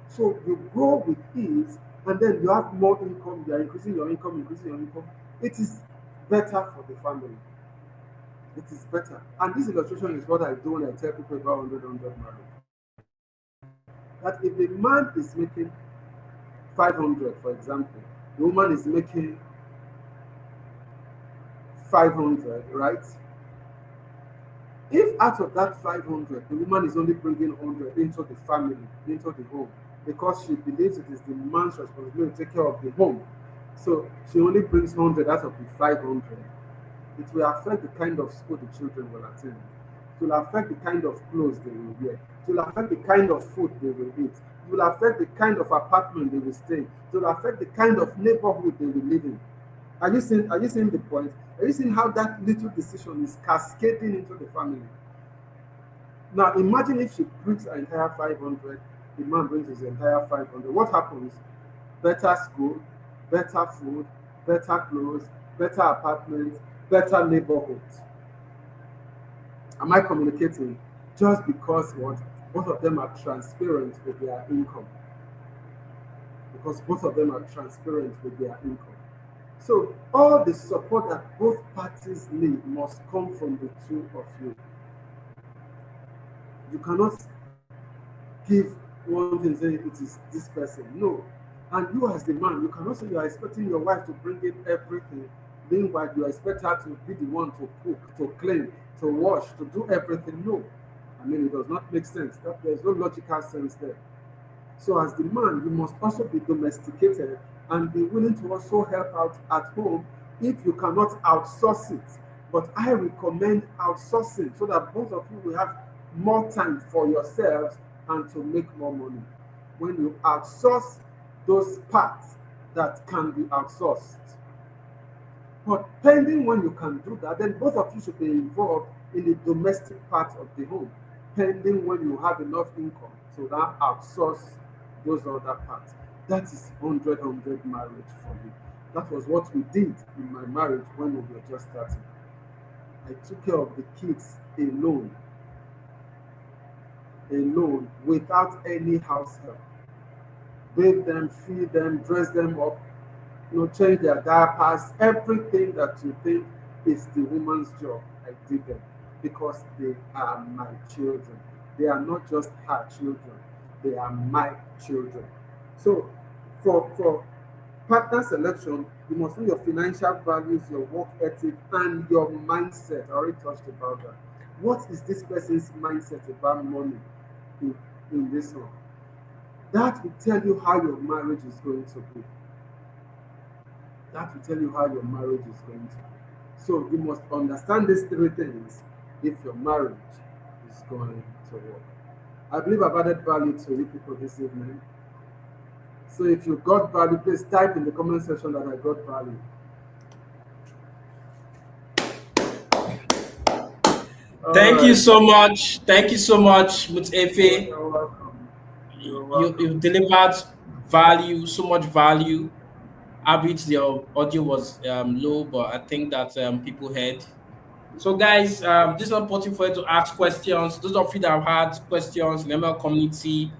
So you grow with ease, and then you have more income. You are increasing your income, increasing your income. It is better for the family. It is better. And this illustration is what I do when I tell people about 100 marriage. That if the man is making 500, for example, the woman is making 500, right? If out of that 500, the woman is only bringing 100 into the family, into the home, because she believes it is the man's responsibility to take care of the home. So she only brings 100 out of the 500. It will affect the kind of school the children will attend. It will affect the kind of clothes they will wear. It will affect the kind of food they will eat. It will affect the kind of apartment they will stay. It will affect the kind of neighborhood they will live in. Are you seeing the point? Are you seeing how that little decision is cascading into the family? Now imagine if she brings her entire 500, the man brings his entire 500. What happens? Better school, better food, better clothes, better apartment, better neighborhood. Am I communicating? Just because what? Both of them are transparent with their income. Because both of them are transparent with their income. So all the support that both parties need must come from the two of you. You cannot give one thing and say it is this person. No. And you as the man, you cannot say you are expecting your wife to bring in everything. Meanwhile, you expect her to be the one to cook, to clean, to wash, to do everything. No. I mean, it does not make sense. There is no logical sense there. So as the man, you must also be domesticated and be willing to also help out at home if you cannot outsource it. But I recommend outsourcing so that both of you will have more time for yourselves and to make more money. When you outsource those parts that can be outsourced. But pending when you can do that, then both of you should be involved in the domestic part of the home. Pending when you have enough income to now outsource those other parts. That is 100 marriage for me. That was what we did in my marriage when we were just starting. I took care of the kids alone, without any house help. Bathe them, feed them, dress them up, change their diapers, everything that you think is the woman's job. I did them because they are my children. They are not just her children, they are my children. So for partner selection, you must know your financial values, your work ethic, and your mindset. I already touched about that. What is this person's mindset about money in this one? That will tell you how your marriage is going to be. That will tell you how your marriage is going to be. So you must understand these three things if your marriage is going to work. I believe I've added value to you people this evening. So if you got value, please type in the comment section that I got value. Thank you so much. Thank you so much, Mutefe. You're welcome. You delivered value, so much value. Albeit the audio was low, but I think that people heard. So, guys, this is an opportunity for you to ask questions. Those of you that have had questions in the ML community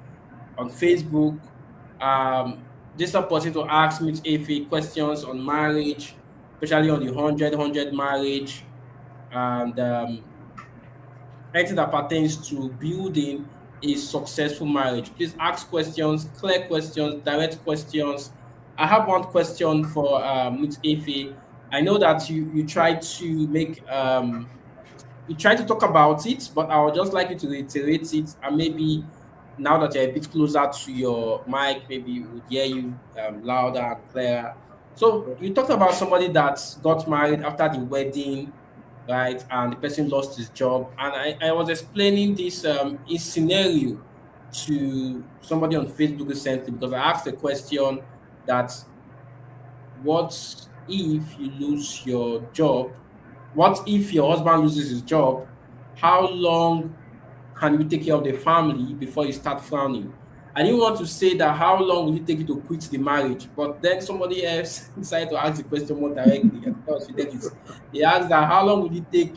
on Facebook, this is an opportunity to ask me questions on marriage, especially on the 100 marriage, and anything that pertains to building a successful marriage. Please ask questions, clear questions, direct questions. I have one question for Mutefe. I know that you tried to make you tried to talk about it, but I would just like you to reiterate it and maybe now that you're a bit closer to your mic, maybe we would hear you louder and clearer. So you talked about somebody that got married after the wedding, right? And the person lost his job. And I was explaining this scenario to somebody on Facebook recently because I asked a question that what if you lose your job? What if your husband loses his job? How long can you take care of the family before you start frowning? I didn't want to say that how long will it take you to quit the marriage, but then somebody else decided to ask the question more directly. I think that was Fidelis. He asked that how long will it take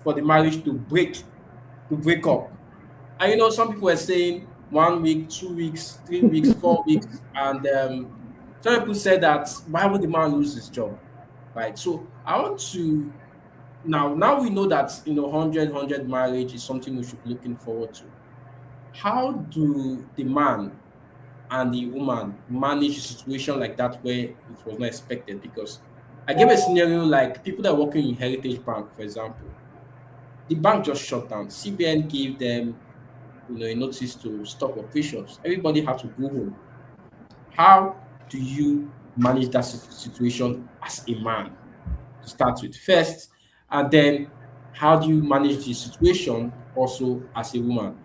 for the marriage to break up? And some people were saying 1 week, 2 weeks, 3 weeks, 4 weeks, and some people said that why would the man lose his job, right? So I want to now we know that 100 marriage is something we should be looking forward to. How do the man and the woman manage a situation like that where it was not expected? Because I gave a scenario like people that are working in Heritage Bank, for example. The bank just shut down. CBN gave them a notice to stop operations. Everybody had to go home. How do you manage that situation as a man to start with first, and then how do you manage the situation also as a woman,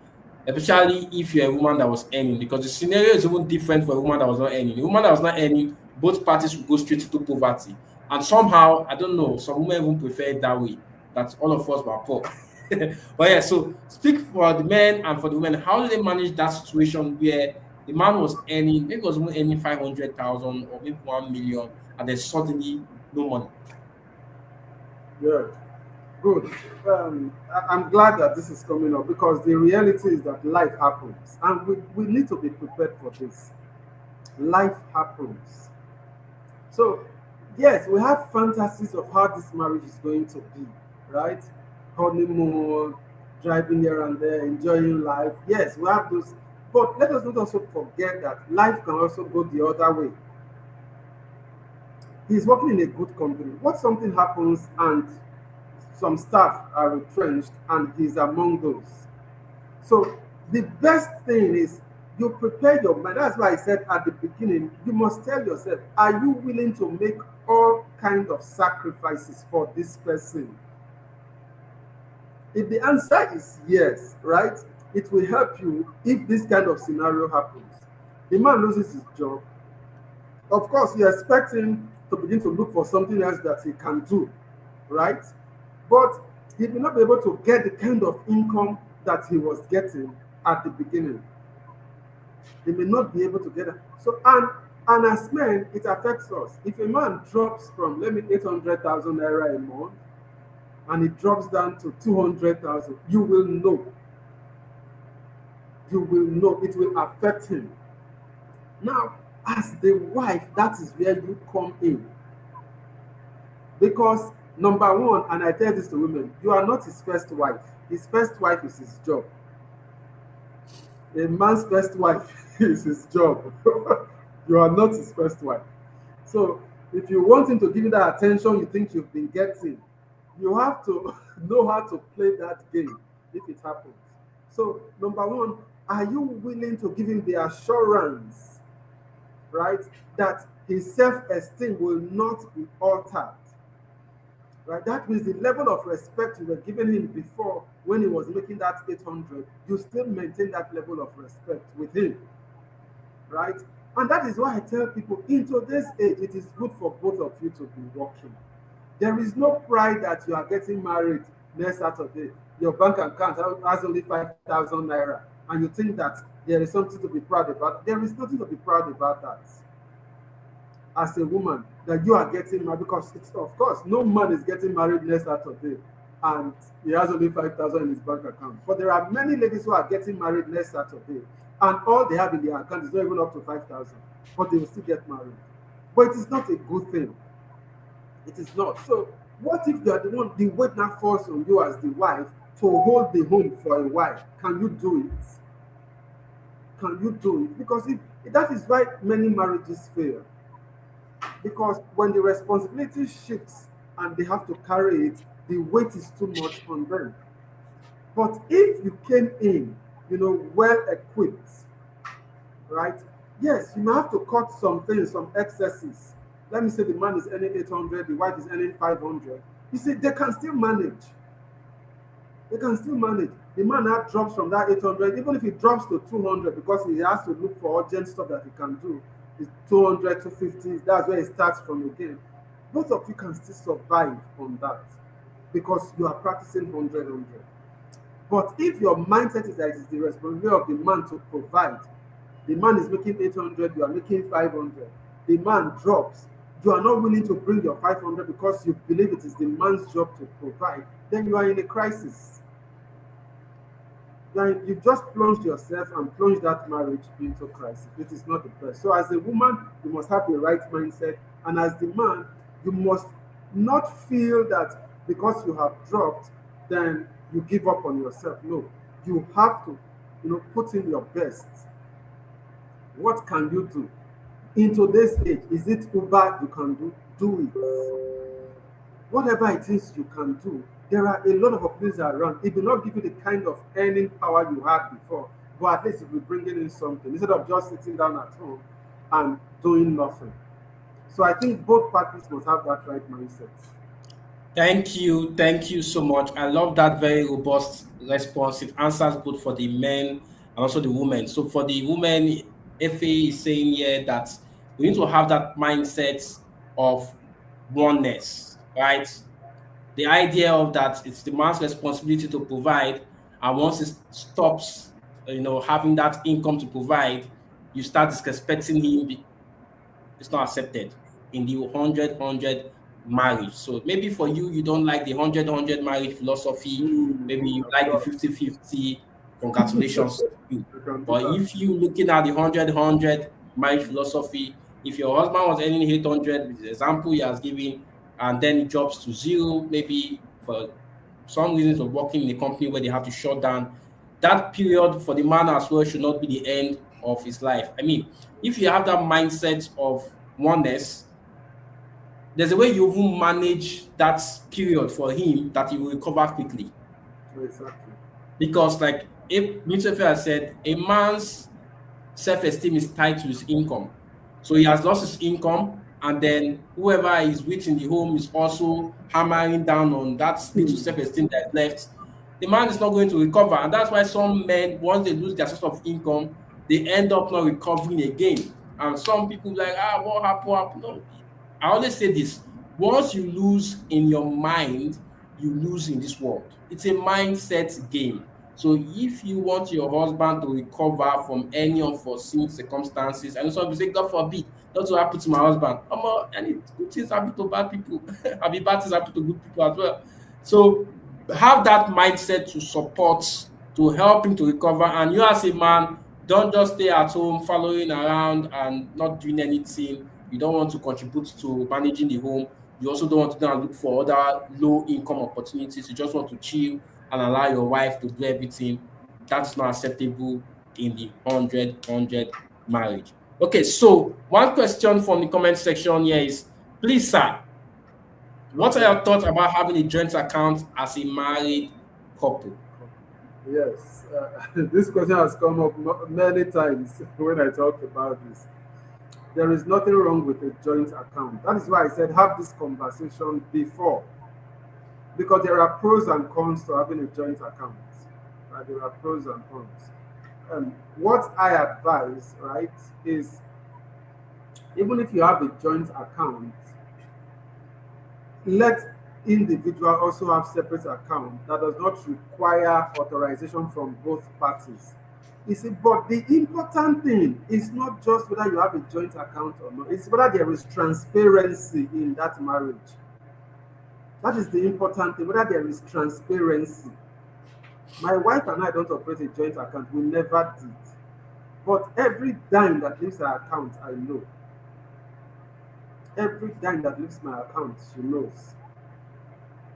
especially if you're a woman that was earning, because the scenario is even different for a woman that was not earning. A woman that was not earning, both parties will go straight into poverty, and somehow I don't know, some women even prefer it that way, that all of us were poor. But yeah, so speak for the men and for the women. How do they manage that situation where the man was earning, maybe was even earning 500,000 or maybe 1 million, and then suddenly no money? Yeah, good. I'm glad that this is coming up because the reality is that life happens and we need to be prepared for this. Life happens. So, yes, we have fantasies of how this marriage is going to be, right? Honeymoon, driving here and there, enjoying life. Yes, we have those. But let us not also forget that life can also go the other way. He's working in a good company. What something happens and some staff are retrenched and he's among those. So the best thing is you prepare your mind. That's why I said at the beginning, you must tell yourself, are you willing to make all kind of sacrifices for this person? If the answer is yes, right, it will help you if this kind of scenario happens. The man loses his job. Of course, you expect him to begin to look for something else that he can do, right? But he may not be able to get the kind of income that he was getting at the beginning. He may not be able to get that. So, and as men, it affects us. If a man drops from, let me, 800,000 naira a month and it drops down to 200,000, you will know. You will know it will affect him. Now, as the wife, that is where you come in. Because number one, and I tell this to women, you are not his first wife. His first wife is his job. A man's first wife is his job. You are not his first wife. So if you want him to give you that attention you think you've been getting, you have to know how to play that game if it happens. So number one, are you willing to give him the assurance, right, that his self-esteem will not be altered? Right? That means the level of respect you were giving him before when he was making that 800, you still maintain that level of respect with him, right? And that is why I tell people in today's age, it is good for both of you to be working. There is no pride that you are getting married next Saturday. Your bank account has only 5,000 naira, and you think that there is something to be proud about. There is nothing to be proud about that as a woman that you are getting married, because it's, of course, no man is getting married next Saturday and he has only 5,000 in his bank account. But there are many ladies who are getting married next Saturday and all they have in their account is not even up to 5,000, but they will still get married. But it is not a good thing. It is not. So, what if you are the one, the weight now falls on you as the wife to hold the home for a while? Can you do it? Can you do it? Because that is why many marriages fail, because when the responsibility shifts and they have to carry it, the weight is too much on them. But if you came in well equipped, right? Yes, you may have to cut some things, some excesses. Let me say the man is earning 800, the wife is earning 500. You see, they can still manage. They can still manage. The man now drops from that 800, even if he drops to 200 because he has to look for urgent stuff that he can do. It's 200 to 50, that's where it starts from again. Both of you can still survive on that because you are practicing 100. But if your mindset is that it is the responsibility of the man to provide, the man is making 800, you are making 500, the man drops, you are not willing to bring your 500 because you believe it is the man's job to provide, then you are in a crisis. You just plunged yourself and plunged that marriage into crisis. It is not the best. So, as a woman, you must have the right mindset, and as the man, you must not feel that because you have dropped, then you give up on yourself. No, you have to, put in your best. What can you do? In today's age, is it Uber you can do? Do it. Whatever it is you can do, there are a lot of opportunities around. It will not give you the kind of earning power you had before, but at least it will bring in something instead of just sitting down at home and doing nothing. So I think both parties must have that right mindset. Thank you so much. I love that very robust response. It answers both for the men and also the women. So for the women, FA is saying here that we need to have that mindset of oneness, right? The idea of that it's the man's responsibility to provide, and once it stops, having that income to provide, you start disrespecting him. It's not accepted in the 100 marriage. So maybe for you, you don't like the 100 marriage philosophy. Maybe you Of like the course, 50-50. Congratulations to you. you can do But that. if you looking at the 100 marriage philosophy, if your husband was earning 800, with the example he has given, and then it drops to zero, maybe for some reasons of working in a company where they have to shut down, that period for the man as well should not be the end of his life. I mean, if you have that mindset of oneness, there's a way you even manage that period for him that he will recover quickly. Exactly. Because, like if Newton has said, a man's self-esteem is tied to his income. So he has lost his income, and then whoever is with in the home is also hammering down on that little self-esteem that is left. The man is not going to recover, and that's why some men, once they lose their source of income, they end up not recovering again. And some people like, what happened? What happened? No, I always say this: once you lose in your mind, you lose in this world. It's a mindset game. So if you want your husband to recover from any unforeseen circumstances, and some people say, God forbid, that's what happened to my husband. And good things happen to bad people. I mean, bad things happen to good people as well. So have that mindset to support, to help him to recover. And you as a man, don't just stay at home following around and not doing anything. You don't want to contribute to managing the home. You also don't want to go and look for other low income opportunities. You just want to chill and allow your wife to do everything. That's not acceptable in the 100 marriage. Okay, so one question from the comment section here is, please, sir, what are Okay. your thoughts about having a joint account as a married couple? Yes. This question has come up many times when I talk about this. There is nothing wrong with a joint account. That is why I said have this conversation before, because there are pros and cons to having a joint account. Right? There are pros and cons. What I advise, right, is even if you have a joint account, let individual also have separate account that does not require authorization from both parties. You see, but the important thing is not just whether you have a joint account or not, it's whether there is transparency in that marriage. That is the important thing, whether there is transparency. My wife and I don't operate a joint account, we never did. But every dime that leaves her account, I know. Every dime that leaves my account, she knows.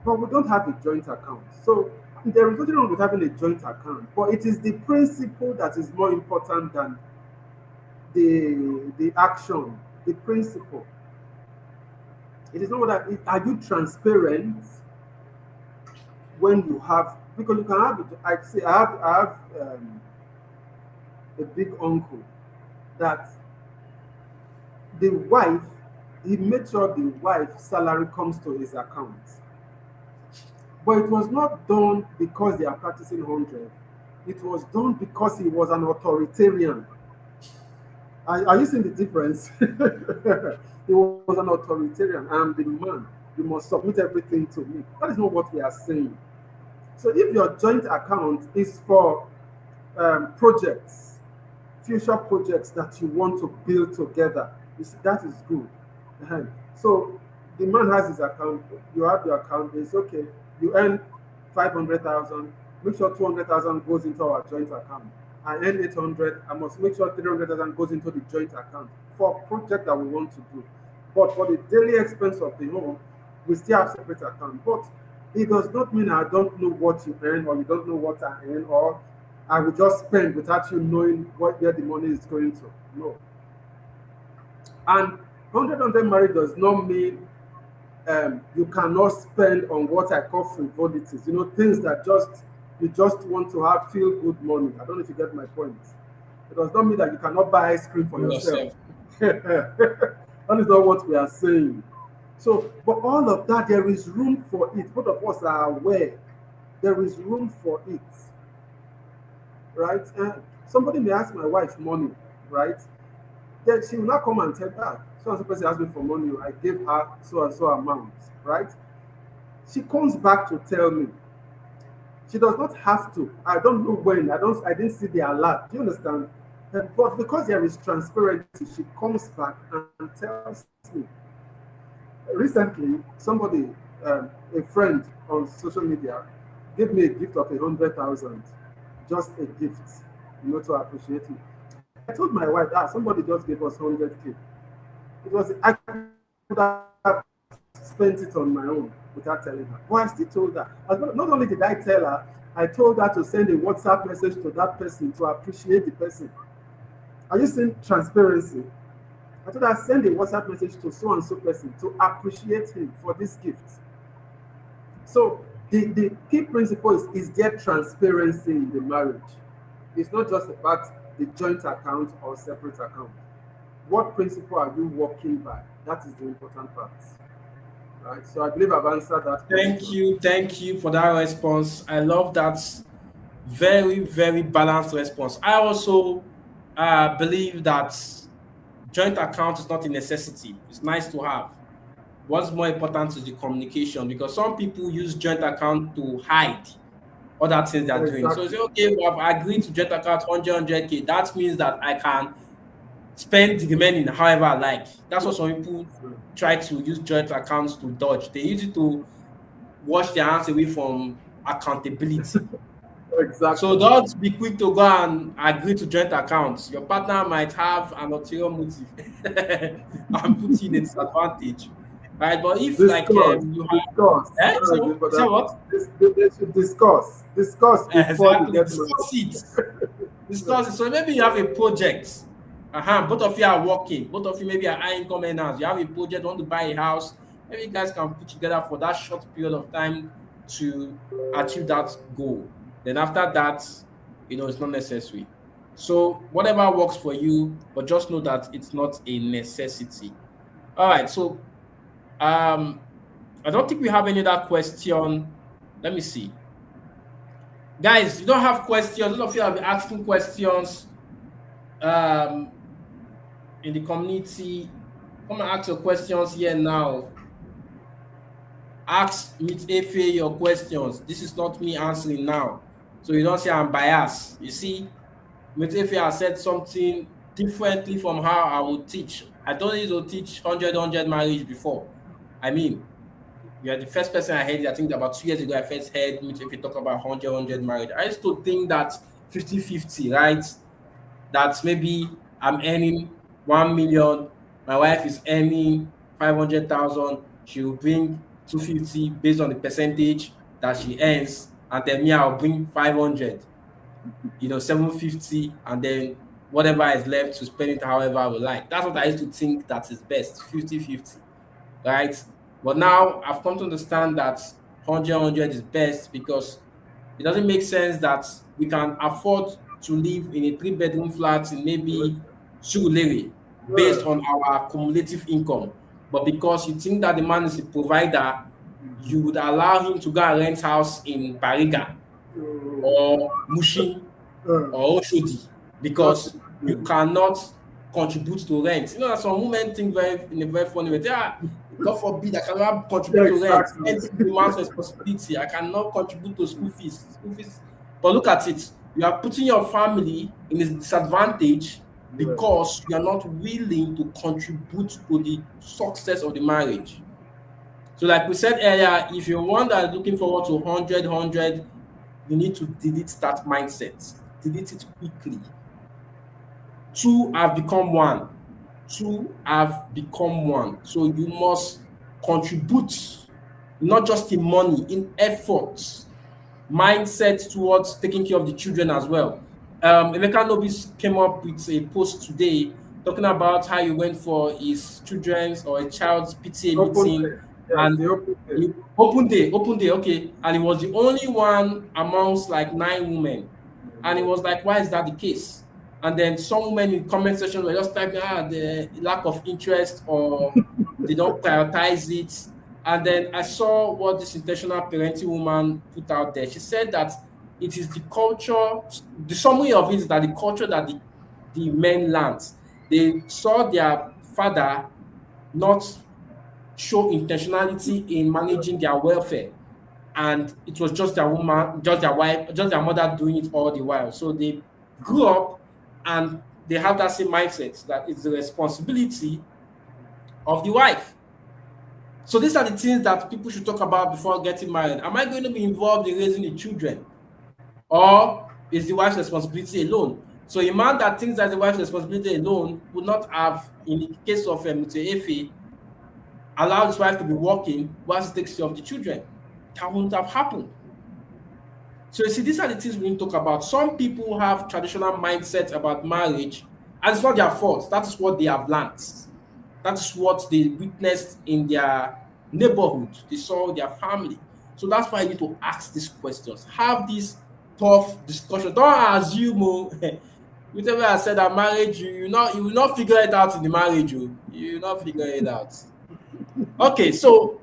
But we don't have a joint account. So there is nothing wrong with having a joint account, but it is the principle that is more important than the action, the principle. It is not that are you transparent when you have, because you can have I say I have a big uncle, that the wife, he made sure the wife's salary comes to his account. But it was not done because they are practicing 100. It was done because he was an authoritarian. Are you seeing the difference? He was an authoritarian. I'm the man. You must submit everything to me. That is not what we are saying. So if your joint account is for projects, future projects that you want to build together, that is good. Uh-huh. So the man has his account, you have your account, it's okay. You earn 500,000, make sure 200,000 goes into our joint account. I earn 800, I must make sure 300,000 goes into the joint account for a project that we want to do. But for the daily expense of the home, we still have separate account. But it does not mean I don't know what you earn, or you don't know what I earn, or I will just spend without you knowing where the money is going to. No. And 100 marriage does not mean you cannot spend on what I call frivolities. You know, things that you just want to have feel good money. I don't know if you get my point. It does not mean that you cannot buy ice cream for yourself. That is not what we are saying. So, but all of that, there is room for it. Both of us are aware there is room for it, right? Somebody may ask my wife money, right? Then she will not come and tell her, so and so person asked me for money, I gave her so and so amount, right? She comes back to tell me. She does not have to. I don't know when. I didn't see the alert. Do you understand? But because there is transparency, she comes back and tells me. Recently, somebody, a friend on social media, gave me a gift of 100,000, just a gift, to appreciate me. I told my wife, somebody just gave us 100K. It was, I could have spent it on my own without telling her. But I still told her. Not only did I tell her, I told her to send a WhatsApp message to that person to appreciate the person. Are you seeing transparency? I told her, send a WhatsApp message to so and so person to appreciate him for this gift. So the key principle is there transparency in the marriage. It's not just about the joint account or separate account. What principle are you working by? That is the important part. Right. So I believe I've answered that question. Thank you for that response. I love that very, very balanced response. I also believe that joint account is not a necessity. It's nice to have. What's more important is the communication, because some people use joint account to hide other things they're doing. So say, okay, we have agreed to joint account 100K. That means that I can spend the remaining however I like. That's what some people try to use joint accounts to dodge. They use it to wash their hands away from accountability. Exactly. So don't be quick to go and agree to joint accounts. Your partner might have an ulterior motive and put you in a disadvantage. Right? But if you have what? They should discuss before exactly. Discuss it. So maybe you have a project. Both of you are working. Both of you maybe are high income earners. You have a project, want to buy a house. Maybe you guys can put together for that short period of time to achieve that goal. Then after that, it's not necessary. So whatever works for you, but just know that it's not a necessity. All right. So I don't think we have any other question. Let me see. Guys, you don't have questions. Those of you have been asking questions in the community. Come and ask your questions here now. Ask Ms. Efe your questions. This is not me answering now. So you don't say I'm biased. You see, Ms. Efe has said something differently from how I would teach. I don't need to teach 100 marriage before. I mean, you are the first person I heard. I think about 2 years ago, I first heard Ms. Efe talk about 100 marriage. I used to think that 50-50, right? That maybe I'm earning 1 million, my wife is earning 500,000, she will bring 250 based on the percentage that she earns, and then me, I'll bring 500, 750, and then whatever is left to spend it however I would like. That's what I used to think that is best, 50-50, right? But now I've come to understand that 100 is best, because it doesn't make sense that we can afford to live in a 3-bedroom flat in maybe Surulere based on our cumulative income. But because you think that the man is a provider, you would allow him to go and rent house in Bariga or Mushin or Oshodi because you cannot contribute to rent. You know, some women think in a very funny way. God forbid, I cannot contribute to rent. Rent is the man's responsibility. I cannot contribute to school fees. But look at it. You are putting your family in a disadvantage because you are not willing to contribute to the success of the marriage. So like we said earlier, if you're one that is looking forward to 100, you need to delete that mindset. Delete it quickly. Two have become one. So you must contribute, not just in money, in effort, mindset towards taking care of the children as well. Emeka Nobis came up with a post today talking about how he went for his children's or a child's PTA meeting. And open day, okay. And he was the only one amongst like 9 women. And he was like, why is that the case? And then some women in comment section were just typing, the lack of interest or they don't prioritize it. And then I saw what this intentional parenting woman put out there. She said that it is the culture, the summary of it is that the culture that the men learned, they saw their father not show intentionality in managing their welfare. And it was just their woman, just their wife, just their mother doing it all the while. So they grew up and they have that same mindset that it's the responsibility of the wife. So these are the things that people should talk about before getting married. Am I going to be involved in raising the children? Or is the wife's responsibility alone? So a man that thinks that the wife's responsibility alone would not have, in the case of Efe, allowed his wife to be working whilst he takes care of the children. That wouldn't have happened. So you see, these are the things we need to talk about. Some people have traditional mindset about marriage, and it's not their fault. That is what they have learned. That is what they witnessed in their neighborhood. They saw their family. So that's why you need to ask these questions. Have this tough discussion. Don't assume, whatever I said that marriage, you will not figure it out in the marriage. You will not figure it out. Okay, so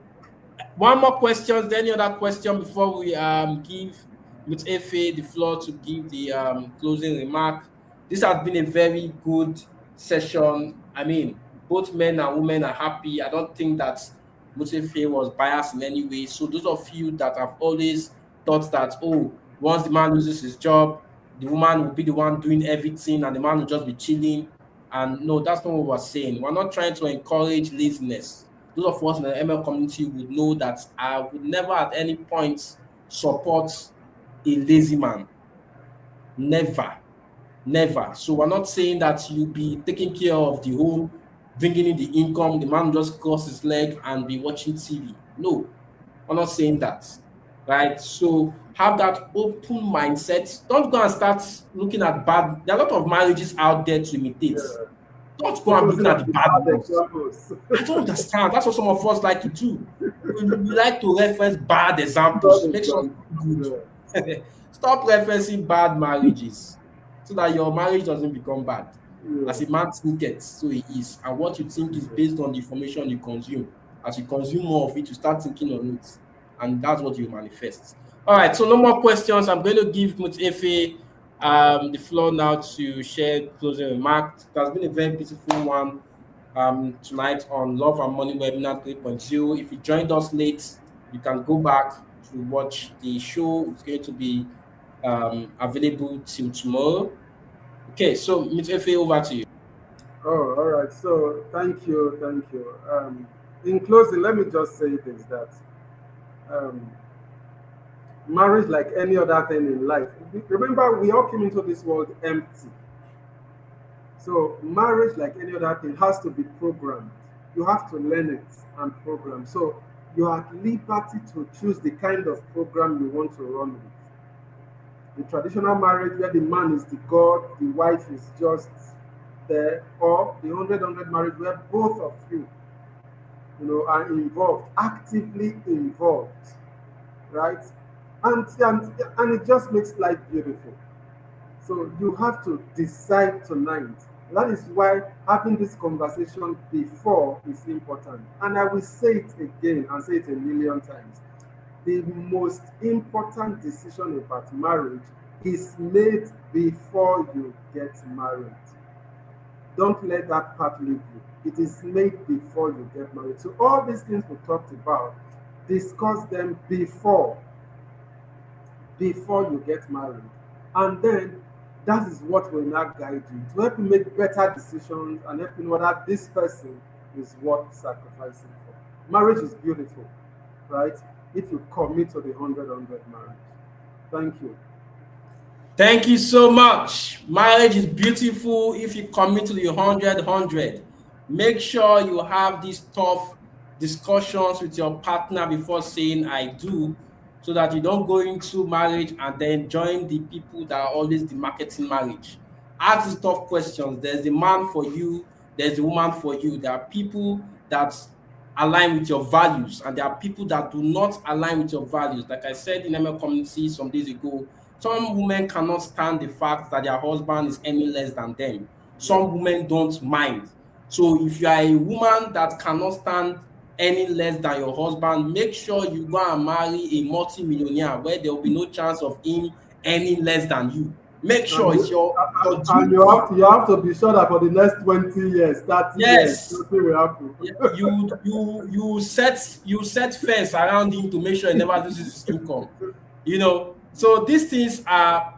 one more question. Any other question before we give with Efe the floor to give the closing remark? This has been a very good session. I mean, both men and women are happy. I don't think that Mutefe was biased in any way. So those of you that have always thought that, once the man loses his job, the woman will be the one doing everything and the man will just be chilling. And no, that's not what we're saying. We're not trying to encourage laziness. Those of us in the ML community would know that I would never at any point support a lazy man. Never. So we're not saying that you be taking care of the home, bringing in the income, the man just cross his leg and be watching TV. No, we're not saying that. Right? So have that open mindset. Don't go and start looking at bad. There are a lot of marriages out there to imitate. Don't go and look at the bad ones. I don't understand. That's what some of us like to do. We like to reference bad examples. Make sure good. Stop referencing bad marriages so that your marriage doesn't become bad. As a man thinketh, so it is. And what you think is based on the information you consume. As you consume more of it, you start thinking on it. And that's what you manifest. All right, so no more questions. I'm going to give Mutefe the floor now to share closing remarks. It has been a very beautiful one tonight on Love and Money Webinar 3.0. If you joined us late, you can go back to watch the show. It's going to be available till tomorrow. Okay, so Mutefe, over to you. Oh, all right. So thank you. In closing, let me just say this, that marriage, like any other thing in life, remember, we all came into this world empty. So marriage, like any other thing, has to be programmed. You have to learn it and program. So you are at liberty to choose the kind of program you want to run with. The traditional marriage where the man is the god, the wife is just there, or the 100-100 marriage where both of you, are involved, actively involved, right? And it just makes life beautiful. So you have to decide tonight. That is why having this conversation before is important. And I will say it again and say it a million times. The most important decision about marriage is made before you get married. Don't let that part leave you. It is made before you get married. So all these things we talked about, discuss them before you get married. And then that is what will now guide you to help you make better decisions and help you know that this person is worth sacrificing for. Marriage is beautiful, right? If you commit to the 100 marriage. Thank you. Thank you so much. Marriage is beautiful if you commit to the 100. Make sure you have these tough discussions with your partner before saying I do, so that you don't go into marriage and then join the people that are always demarketing marriage. Ask these tough questions. There's the man for you, there's the woman for you. There are people that align with your values, and there are people that do not align with your values. Like I said in ML community some days ago, some women cannot stand the fact that their husband is any less than them. Some women don't mind. So if you are a woman that cannot stand any less than your husband, make sure you go and marry a multi-millionaire where there will be no chance of him any less than you. Make sure And it's your and duty. you have to be sure that for the next 20 years, 30 years, Yes. nothing will happen. You set fence around him to make sure he never loses his income. So these things are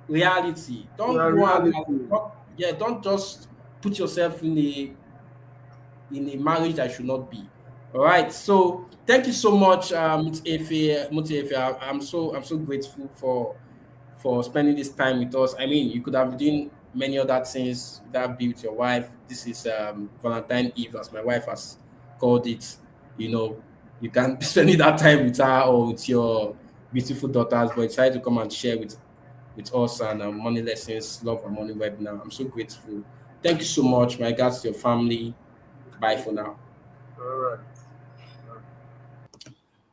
reality. They Don't are go and reality. don't just put yourself in a marriage that should not be. All right. So thank you so much, Mutiefe. I'm so grateful for spending this time with us. I mean, you could have been doing many other things that be with your wife. This is Valentine Eve, as my wife has called it. You can be spending that time with her or with your beautiful daughters, but decide to come and share with us and money lessons, love and money webinar. I'm so grateful. Thank you so much. My regards to your family. Bye for now. All right.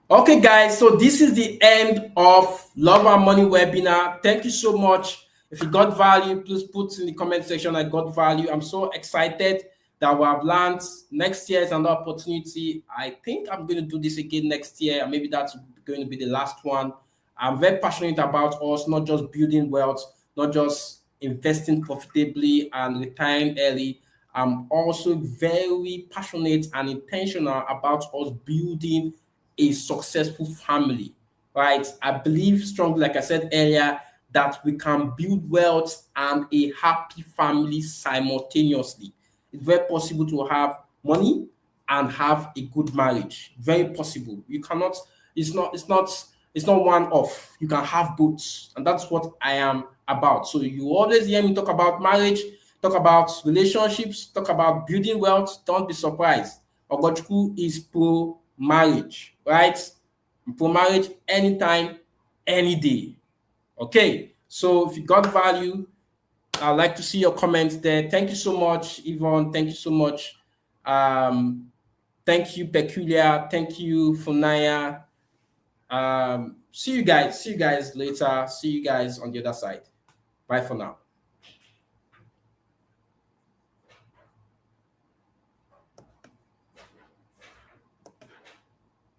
Okay, guys, so this is the end of Love and Money webinar. Thank you so much. If you got value, please put in the comment section I got value. I'm so excited that we have learned. Next year is another opportunity. I think I'm going to do this again next year, and maybe that's going to be the last one. I'm very passionate about us, not just building wealth, not just investing profitably and retiring early. I'm also very passionate and intentional about us building a successful family, right? I believe strongly, like I said earlier, that we can build wealth and a happy family simultaneously. It's very possible to have money and have a good marriage. Very possible. You cannot, it's not one off. You can have both. And that's what I am about. So you always hear me talk about marriage, talk about relationships, talk about building wealth. Don't be surprised. Ogochukwu is pro marriage, right? Pro marriage anytime, any day. Okay, so if you got value, I'd like to see your comments there. Thank you so much, Yvonne. Thank you so much. Thank you, Peculiar. Thank you, Funaya. See you guys later. See you guys on the other side. Bye for now.